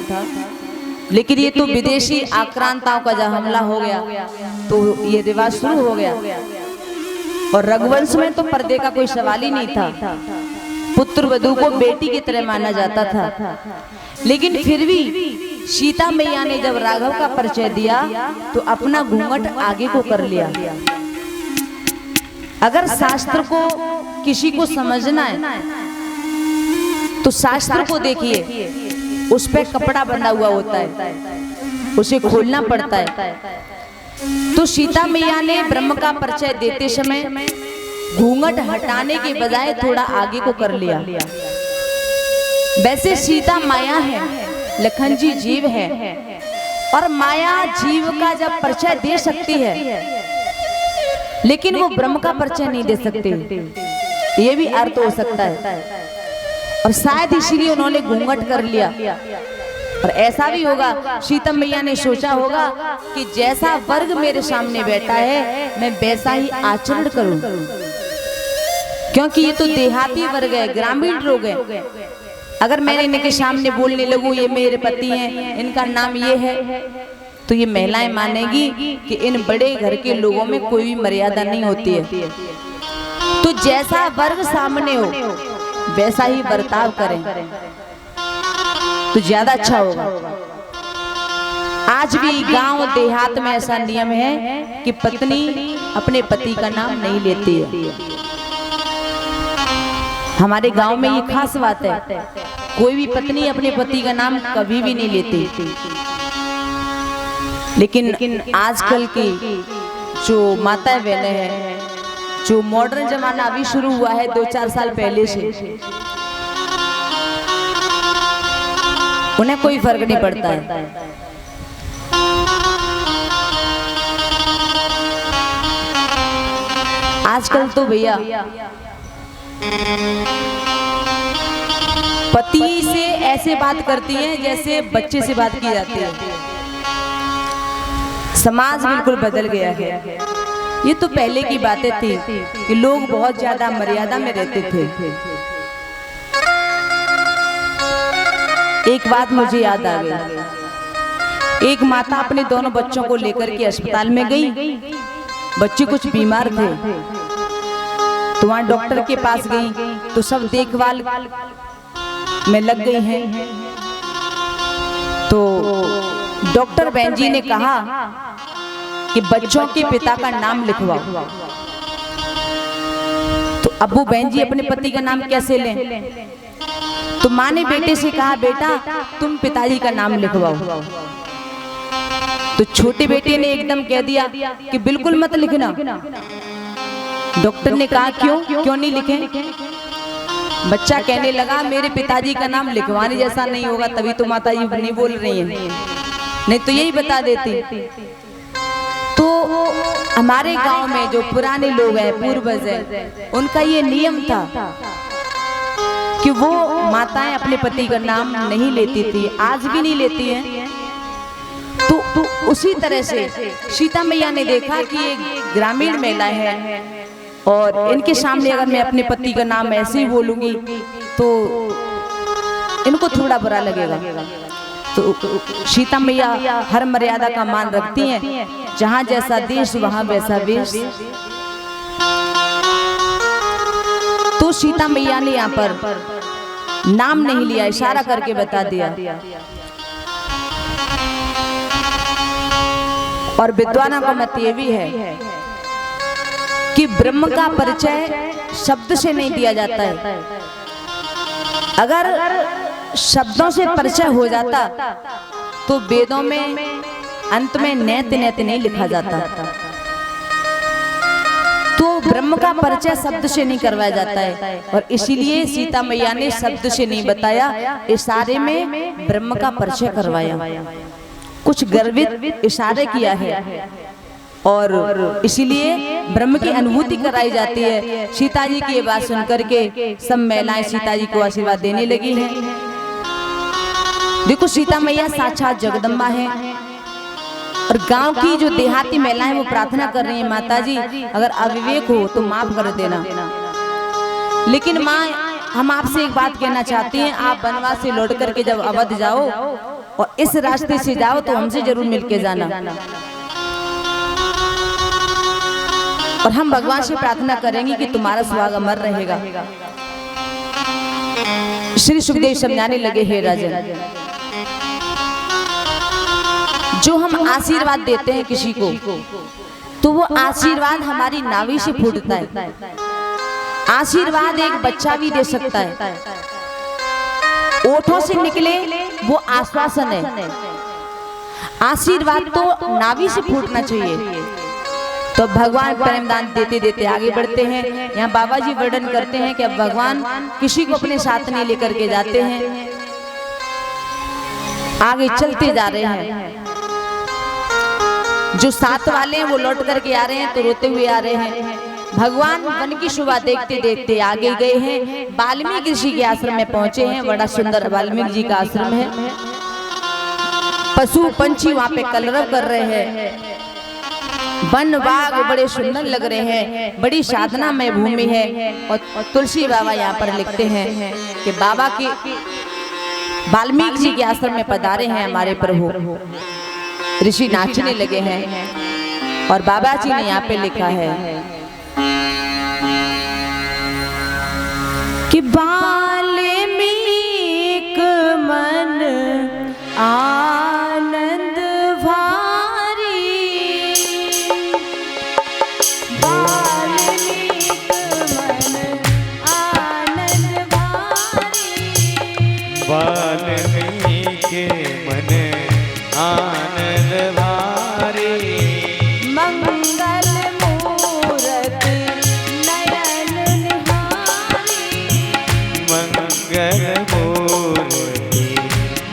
लेकिन ये तो विदेशी आक्रांताओं का जब हमला हो गया तो ये रिवाज शुरू हो गया। और रघुवंश में तो पर्दे का कोई सवाल ही नहीं था, पुत्र वधू को बेटी की तरह माना जाता था। लेकिन फिर भी सीता मैया ने जब राघव का परिचय दिया तो अपना घूंघट आगे को कर लिया। अगर शास्त्र को किसी को समझना है तो शास्त्र को देखिए, उस पे कपड़ा बंधा हुआ होता है, उसे खोलना पड़ता है। तो सीता मैया ने ब्रह्म का परिचय देते समय घूंघट हटाने के बजाय थोड़ा आगे को कर लिया। वैसे सीता माया है, लखन जी जीव है, और माया जीव का जब परिचय दे सकती है लेकिन वो ब्रह्म का परिचय नहीं दे सकती, ये भी अर्थ हो सकता है। और शायद इसीलिए उन्होंने घूंघट कर लिया। और ऐसा भी होगा, सीता मैया ने सोचा होगा कि जैसा वर्ग मेरे सामने बैठा है मैं वैसा ही आचरण करूं, क्योंकि ये तो देहाती वर्ग है, ग्रामीण लोग हैं। अगर मैंने इनके सामने बोलने लगूं ये मेरे पति हैं, इनका नाम ये है, तो ये महिलाएं मानेगी कि इन बड़े घर के लोगों में कोई भी मर्यादा नहीं होती है। तो जैसा वर्ग सामने हो वैसा ही बर्ताव करें तो ज्यादा अच्छा होगा। आज भी गांव देहात में ऐसा नियम है कि पत्नी अपने पति का नाम नहीं लेती है। हमारे गांव में ये खास बात है, कोई भी पत्नी अपने पति का नाम कभी भी नहीं लेती। लेकिन आजकल की जो माताएं बहनें हैं, जो मॉडर्न जमाना अभी शुरू हुआ है 2-4 साल पहले से, उन्हें कोई फर्क नहीं पड़ता है। आजकल तो भैया पति से ऐसे बात करती हैं जैसे बच्चे से बात की जाती है। समाज बिल्कुल बदल गया है। ये तो पहले की बातें थी कि लोग बहुत ज्यादा मर्यादा में रहते थे। एक बात मुझे याद आ गई। एक माता अपने दोनों बच्चों को लेकर के अस्पताल में गई। बच्चे कुछ बीमार थे तो वहां डॉक्टर के पास गई तो सब देखभाल में लग गई हैं। तो डॉक्टर बहन जी ने कहा कि बच्चों के पिता का नाम लिखवाओ। तो अब्बू बहन जी अपने पति का नाम कैसे लें? तो माँ ने बेटे से कहा, बेटा तुम पिताजी का नाम लिखवाओ। तो छोटे बेटे ने एकदम कह दिया कि बिल्कुल मत लिखना। डॉक्टर ने कहा क्यों नहीं लिखें? बच्चा कहने लगा मेरे पिताजी का नाम लिखवाने जैसा नहीं होगा, तभी तो माताजी नहीं बोल रही हैं, नहीं तो यही बता देती। तो हमारे गांव में जो पुराने लोग हैं, पूर्वज हैं, उनका ये नियम था कि वो माताएं अपने पति का नाम नहीं लेती थी, आज भी नहीं लेती हैं। तो उसी तरह से सीता मैया ने देखा कि ये ग्रामीण महिलाएं हैं और इनके सामने अगर मैं अपने पति का नाम ऐसे ही बोलूंगी तो इनको थोड़ा बुरा लगेगा। तो सीता मैया हर मर्यादा का मान रखती हैं, जहाँ जैसा देश वहाँ वैसा वेश। तो सीता मैया ने यहाँ पर नाम नहीं लिया, इशारा करके बता दिया। और विद्वानों का मत ये भी है कि ब्रह्म का परिचय शब्द से नहीं दिया जाता है। अगर शब्दों से परिचय हो जाता तो वेदों में अंत में नैत नैत नहीं लिखा जाता। तो ब्रह्म का परिचय शब्द से नहीं करवाया जाता है और इसीलिए सीता मैया ने शब्द से नहीं बताया, इशारे में ब्रह्म का परिचय करवाया। कुछ गर्वित इशारे किया है और इसीलिए ब्रह्म की अनुभूति कराई जाती है। सीता जी की ये बात सुन करके सब महिलाएं सीता जी को आशीर्वाद देने लगी हैं। देखो सीता मैया साक्षात जगदम्बा है और गांव की जो देहाती महिलाएं वो प्रार्थना कर रही हैं, माता जी अगर अविवेक हो तो माफ कर देना, लेकिन माँ हम आपसे एक बात कहना चाहती हैं, आप वनवास से लौट करके जब अवध जाओ और इस रास्ते से जाओ तो हमसे जरूर मिलके जाना और हम भगवान से प्रार्थना करेंगे कि तुम्हारा सुहाग अमर रहेगा। श्री सुखदेव समझाने लगे, हे राजन, जो हम आशीर्वाद देते हैं किसी को तो वो आशीर्वाद हमारी नाभि से फूटता है। आशीर्वाद एक बच्चा भी दे सकता है, ओठों से निकले वो आश्वासन है। आशीर्वाद तो नाभि से फूटना चाहिए। तो भगवान प्रेमदान देते देते आगे बढ़ते हैं। यहाँ बाबा जी वर्णन करते हैं कि अब भगवान किसी को अपने साथ नहीं लेकर के जाते हैं, आगे चलते जा रहे हैं। जो साथ वाले हैं वो लौट करके आ रहे हैं तो रोते हुए आ रहे हैं। भगवान वन की शोभा देखते देखते आगे गए हैं, वाल्मीकि ऋषि के आश्रम में पहुंचे हैं। बड़ा सुंदर वाल्मीकि जी का आश्रम है। पशु पंछी वहां पे कलरव कर रहे हैं, वन बाग बड़े सुंदर लग रहे हैं, बड़ी साधना में भूमि है। और तुलसी बाबा यहाँ पर लिखते हैं कि बाबा की वाल्मीकि जी के आश्रम में पधारे हैं हमारे प्रभु। ऋषि नाचने लगे हैं और बाबा जी ने यहाँ पे लिखा है कि वाल्मीकि मन आनंद भारी, वाल्मीकि मन आनंद भारी, वाल्मीकि मन आनंद भारी, मंगल मूरत नयन निहारी, मंगल मूर्ति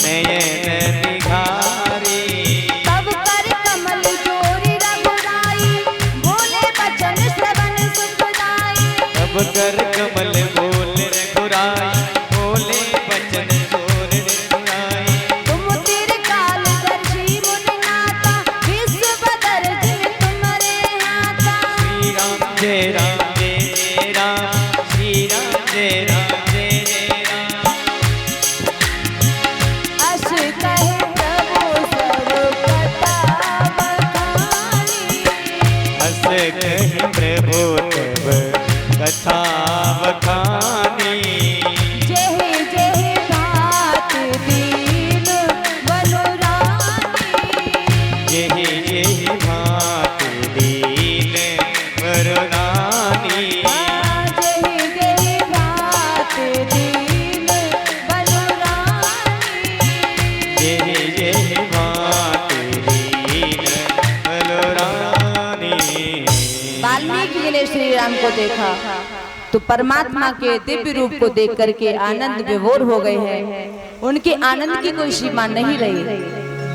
नयन निहारी, तब कर कमल जोरी रघुराई, बोले बचन श्रवण सुखदाई, तब कर कमल बोल रघुराई, बोले बचन जोर रघुराई, तुम तिरकाल दर्शी मुनिनाथा, विश्व दर्जन तुम्हारे हाथा, श्री राम जय राम जय जय राम, श्री राम जय राम जय जय राम, अस कहे प्रभु सब कथा बखानी, हस कहि प्रभु तब कथा बखानी, जेहि जेहि भात दीन बनुरानी, यही यही भात दीन वरदानी, जेहि जेहि भात दीन बनुरानी। यही यही भात दीन वरदानी। वाल्मीकि जी ने श्री राम को देखा तो परमात्मा के दिव्य रूप को देख करके आनंद विभोर हो गए हैं। उनके आनंद की कोई सीमा नहीं रही।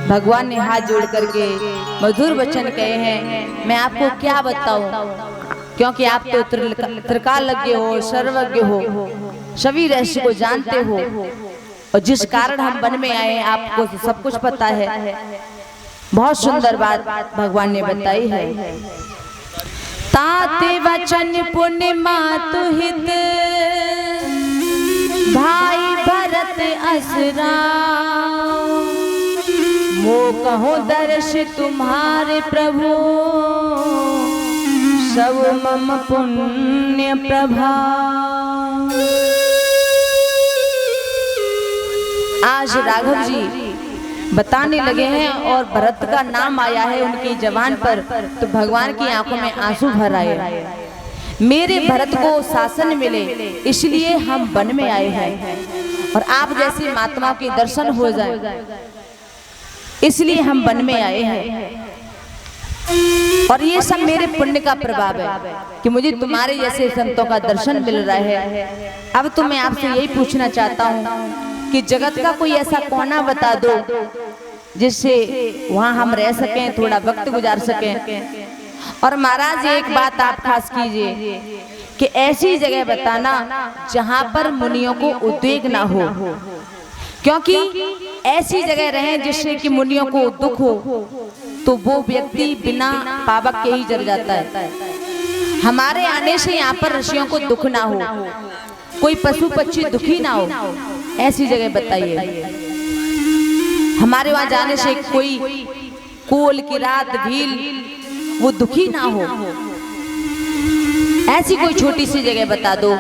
भगवान ने हाथ जोड़ करके मधुर वचन कहे हैं, मैं आपको क्या बताऊं, क्योंकि आप तो त्रिकालज्ञ हो, सर्वज्ञ हो, सभी रहस्य को जानते हो और जिस कारण हम वन में आए आपको तो सब कुछ पता है। बहुत सुंदर बात भगवान ने बताई है। ताते वचन पुण्य मातु हित, भाई भरत असरा, मो कहो दर्श तुम्हारे प्रभु, सब मम पुण्य प्रभा। आज राघव जी बताने लगे हैं और भरत का नाम आया है उनकी जबान पर, तो भगवान की आंखों में आंसू भर आए। मेरे भरत को शासन मिले इसलिए हम वन में आए हैं और आप जैसे महात्माओं के दर्शन हो जाए इसलिए हम वन में आए हैं। और ये सब मेरे पुण्य का प्रभाव है कि मुझे तुम्हारे जैसे संतों का दर्शन मिल रहा है। अब तो मैं आपसे यही पूछना चाहता हूँ कि जगत का कोई ऐसा कोना बता दो जिससे वहाँ हम रह सकें, थोड़ा वक्त गुजार सकें। और महाराज एक बात आप खास कीजिए कि ऐसी जगह बताना जहां पर मुनियों को उद्वेग ना हो, क्योंकि ऐसी जगह रहे जिससे कि मुनियों को दुख हो तो वो व्यक्ति बिना पावक के ही जल जाता है। हमारे आने से यहाँ पर ऋषियों को दुख ना हो, कोई पशु पक्षी दुखी ना हो, ऐसी जगह बताइए। हमारे वहां जाने से कोई कोल की रात भील वो दुखी ना हो, ऐसी कोई छोटी सी जगह बता दो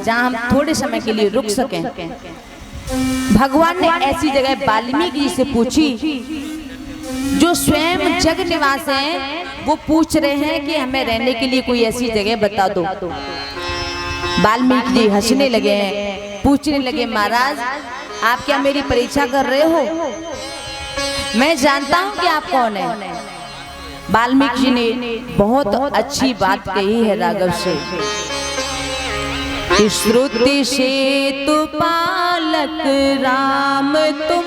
जहां हम थोड़े समय के लिए रुक सकें। भगवान ने ऐसी जगह वाल्मीकि जी से पूछी, जो स्वयं जग निवास हैं, वो पूछ रहे हैं कि हमें रहने के लिए कोई ऐसी जगह बता दो। वाल्मीकि जी हंसने लगे हैं, पूछने लगे, महाराज आप क्या मेरी परीक्षा कर रहे हो? मैं जानता हूं कि आप कौन है। वाल्मीकि जी ने बहुत अच्छी बात कही है राघव से। श्रुति से तु पालक राम तुम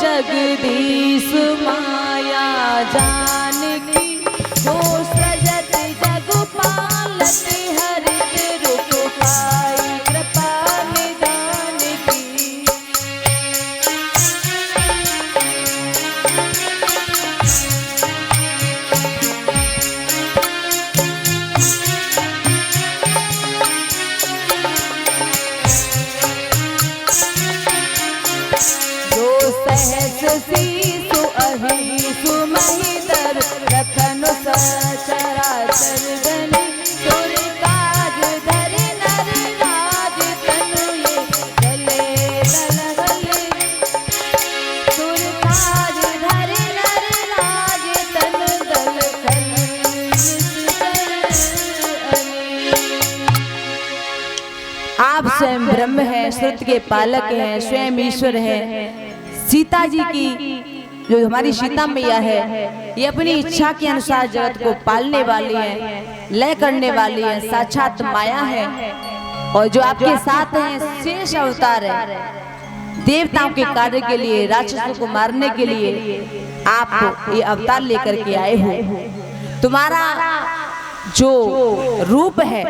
जगदीश माया जानकी, जो सजत जग पालत हरित रूप पाई कृपा निधान की। सहस सीसु अहिसु महिधर रखनु सचराचर गनि, सुर काज धरि नर राज तनु ये चले दलहले। सुर काज धरि नर राज तनु दल आप स्वयं ब्रह्म हैं, श्रुति के पालक हैं, स्वयं ईश्वर हैं। सीता जी की जो हमारी सीता मैया है, ये अपनी इच्छा के अनुसार जगत को पालने वाली है, लय करने वाली है, साक्षात माया है। और जो आपके साथ हैं शेष अवतार है, देवताओं के कार्य के लिए, राक्षसों को मारने के लिए आप ये अवतार लेकर के आए हो। तुम्हारा जो रूप है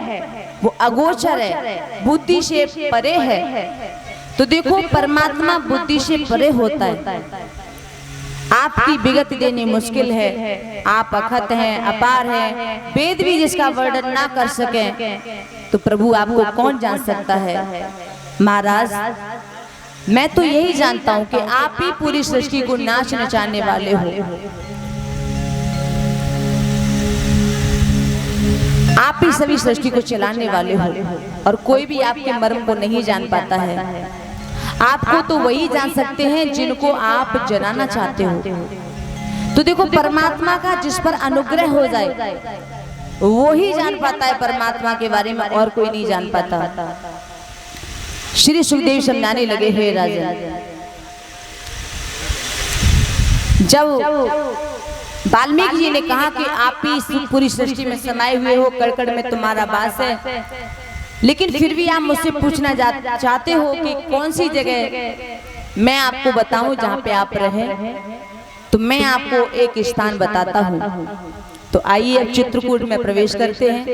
वो अगोचर है, बुद्धि से परे है। तो देखो परमात्मा बुद्धि से परे होता है, आपकी विगत देनी मुश्किल है। आप अखत हैं, अपार हैं, वेद भी जिसका वर्णन ना कर सके तो प्रभु आपको कौन जान सकता है। महाराज मैं तो यही जानता हूं कि आप ही पूरी सृष्टि को नाच नचाने वाले हो, आप ही सभी सृष्टि को चलाने वाले हो, और कोई भी आपके मर्म को नहीं जान पाता है। आपको तो वही जान सकते हैं जिनको आप जनाना चाहते हो। तो देखो परमात्मा का जिस पर अनुग्रह हो जाए वो ही जान पाता है परमात्मा के बारे में, और कोई नहीं जान पाता। श्री सुखदेव समझाने लगे, हे राजा, जब वाल्मीकि जी ने कहा कि आप ही पूरी सृष्टि में समाये हुए हो, कड़कड़ में तुम्हारा वास है, लेकिन फिर भी आप मुझसे पूछना चाहते हो कि कौन सी जगह मैं आपको बताऊं जहां पे आप रहे, तो मैं आपको एक स्थान बताता हूं। तो आइए अब चित्रकूट में प्रवेश करते हैं।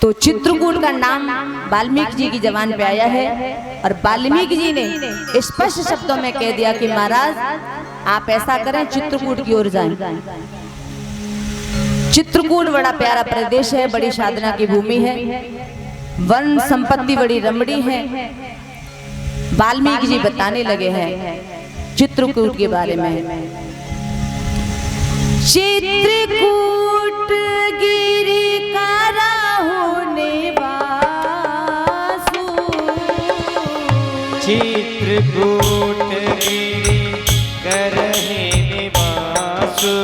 तो चित्रकूट का नाम वाल्मीकि जी की जबान पे आया है, और वाल्मीकि जी ने स्पष्ट शब्दों में कह दिया कि महाराज आप ऐसा करें, चित्रकूट की ओर जाएं। चित्रकूट बड़ा प्यारा प्रदेश है, बड़ी साधना की भूमि है, वन संपत्ति बड़ी रमणीय है। वाल्मीकि जी बताने लगे हैं चित्रकूट के बारे में। चित्रकूट गिरि का राहुने वासु, चित्रकूट गिरि करहे निवासु,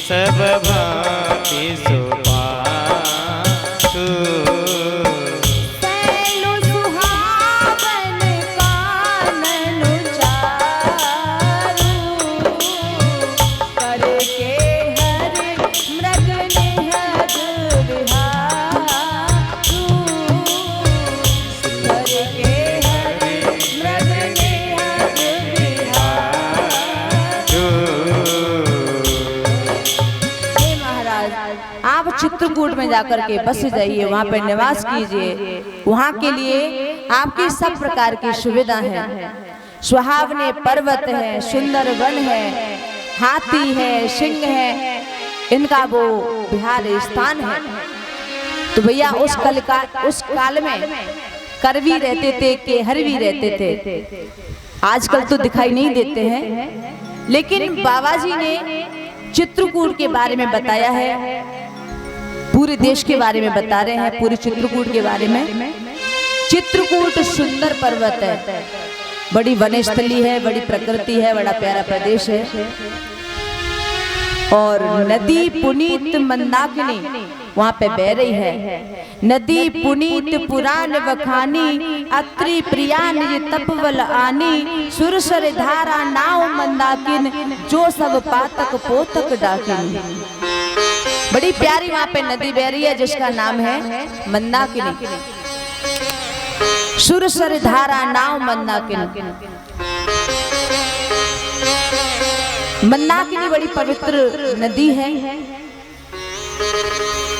सब भांति सुपासु। आप चित्रकूट में जाकर के बस जाइए, वहाँ पे निवास कीजिए। वहाँ के लिए आपकी सब प्रकार की सुविधा है। सुहावने पर्वत है, सुंदर वन है, हाथी है, सिंह है, इनका वो विहार स्थान है। तो भैया उस काल में करवी रहते थे, केहरवी रहते थे। आजकल तो दिखाई नहीं देते हैं, लेकिन बाबा जी ने चित्रकूट के बारे में बताया है, पूरे देश के बारे में बता रहे हैं, पूरे चित्रकूट के बारे में। चित्रकूट सुंदर पर्वत है, बड़ी वनस्थली है, बड़ी प्रकृति है, बड़ा प्यारा प्रदेश है। और नदी पुनीत मंदाकिनी वहाँ पे बह रही है। नदी पुनीत पुराण वखानी, अत्रि प्रिया निज तपवल आनी, सुरसर धारा नाव मंदाकिन, जो सब पातक पोतक डाकिन। बड़ी प्यारी वहाँ पे नदी बह रही है जिसका नाम है मंदाकिनी। सुरसर धारा नाव मंदाकिनी। मंदाकिनी बड़ी पवित्र नदी है।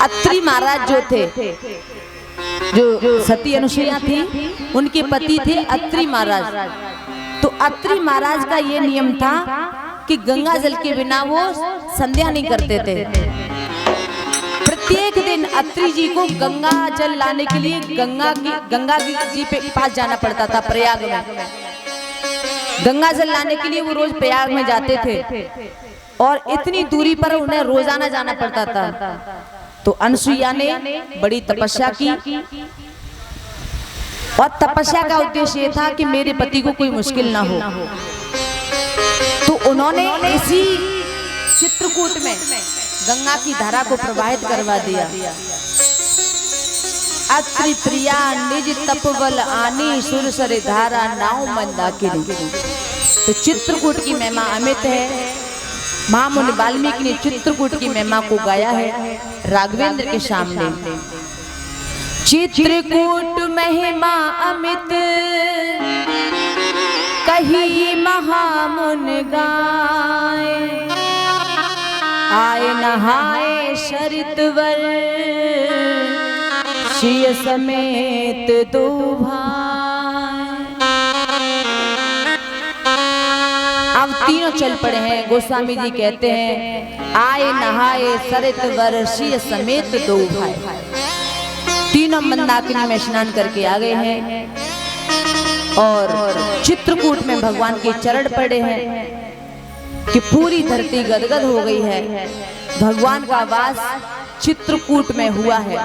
अत्रि महाराज जो थे, जो सती अनुसुईया थी, उनके पति थे अत्रि महाराज। तो अत्रि महाराज का ये नियम था कि गंगा जल के बिना वो संध्या नहीं करते थे। प्रत्येक दिन अत्रि जी को गंगा जल लाने के लिए गंगा जी पे पास जाना पड़ता था। प्रयाग में गंगा जल लाने के लिए वो रोज प्रयाग में जाते थे, और इतनी दूरी पर उन्हें रोजाना जाना पड़ता था। तो अनुसुईया ने बड़ी तपस्या की, और तपस्या का उद्देश्य ये था कि मेरे पति को कोई मुश्किल ना हो। तो उन्होंने इसी चित्रकूट में गंगा की धारा को प्रवाहित करवा दिया। अत्रि प्रिया निज तपवल आनी, सुरसर धारा नाव मंदाकिनी। तो चित्रकूट की महिमा अमित है। महामुनि वाल्मीकि ने चित्रकूट की महिमा को गाया है राघवेंद्र के सामने। चित्रकूट महिमा अमित कही महामुन गाए, आए नहाए सरितवर सिय समेत दो भाई। अब तीनों चल पड़े हैं। गोस्वामी जी कहते हैं आए नहाए सरितवर सिय समेत दो भाई। तीनों मंदाकिनी में स्नान करके आ गए हैं, और चित्रकूट में भगवान के चरण पड़े हैं कि पूरी धरती गदगद हो गई है। भगवान का वास चित्रकूट में हुआ है।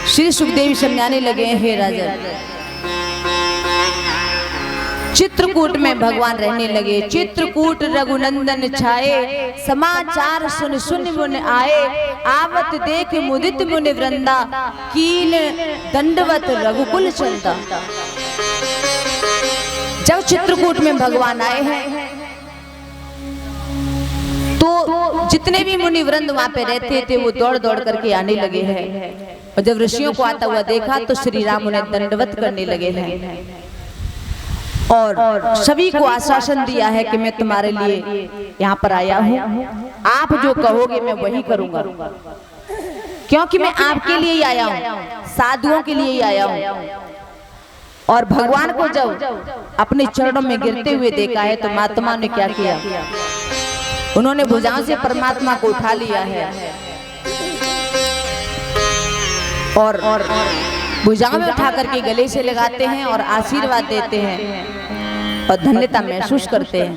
श्री सुखदेव समझाने लगे हैं, हे राजन, चित्रकूट में भगवान रहने लगे। चित्रकूट रघुनंदन छाए, समाचार सुन सुन मुन आए, आवत देख मुदित मुनि वृंदा, कीन दंडवत रघुकुल चंदा। जब चित्रकूट में भगवान आए हैं तो जितने भी मुनि वृंद वहां पे रहते थे वो दौड़ दौड़ करके आने लगे हैं। और जब ऋषियों को आता हुआ देखा तो श्री राम उन्हें दंडवत करने लगे हैं, और सभी को आश्वासन दिया है कि मैं तुम्हारे लिए यहाँ पर आया हूँ, आप जो कहोगे मैं वही करूंगा, क्योंकि मैं आपके लिए ही आया हूँ, साधुओं के लिए ही आया हूँ। और भगवान को जब अपने चरणों में गिरते हुए देखा है तो महात्मा ने क्या किया, उन्होंने भुजाओं से परमात्मा को उठा लिया है, और भुजाओं में उठा करके गले से लगाते हैं और आशीर्वाद देते हैं और धन्यता महसूस करते हैं।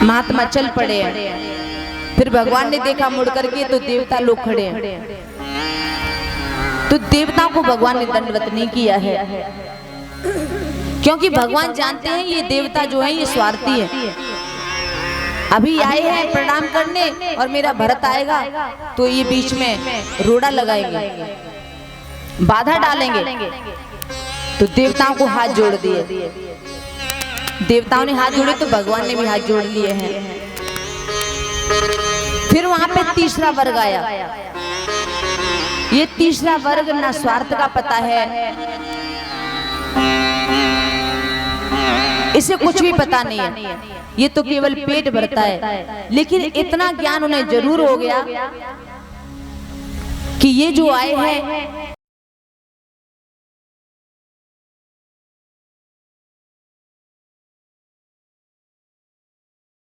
महात्मा चल पड़े हैं। फिर भगवान ने देखा मुड़ करके तो देवता लोग खड़े हैं, तो देवताओं को भगवान ने दंडवत नहीं किया है, क्योंकि भगवान जानते हैं ये देवता जो है ये स्वार्थी है। अभी आए हैं प्रणाम करने और मेरा भरत आएगा तो ये बीच में रोड़ा लगाएंगे, बाधा डालेंगे। तो देवताओं को हाथ जोड़ दिए, देवताओं ने हाथ जोड़े तो भगवान ने भी हाथ जोड़ लिए हैं। फिर वहां पे तीसरा वर्ग आया। ये तीसरा वर्ग ना स्वार्थ का पता है, इसे कुछ भी पता नहीं है, ये तो केवल पेट भरता है। लेकिन इतना ज्ञान उन्हें जरूर हो गया कि ये जो आए हैं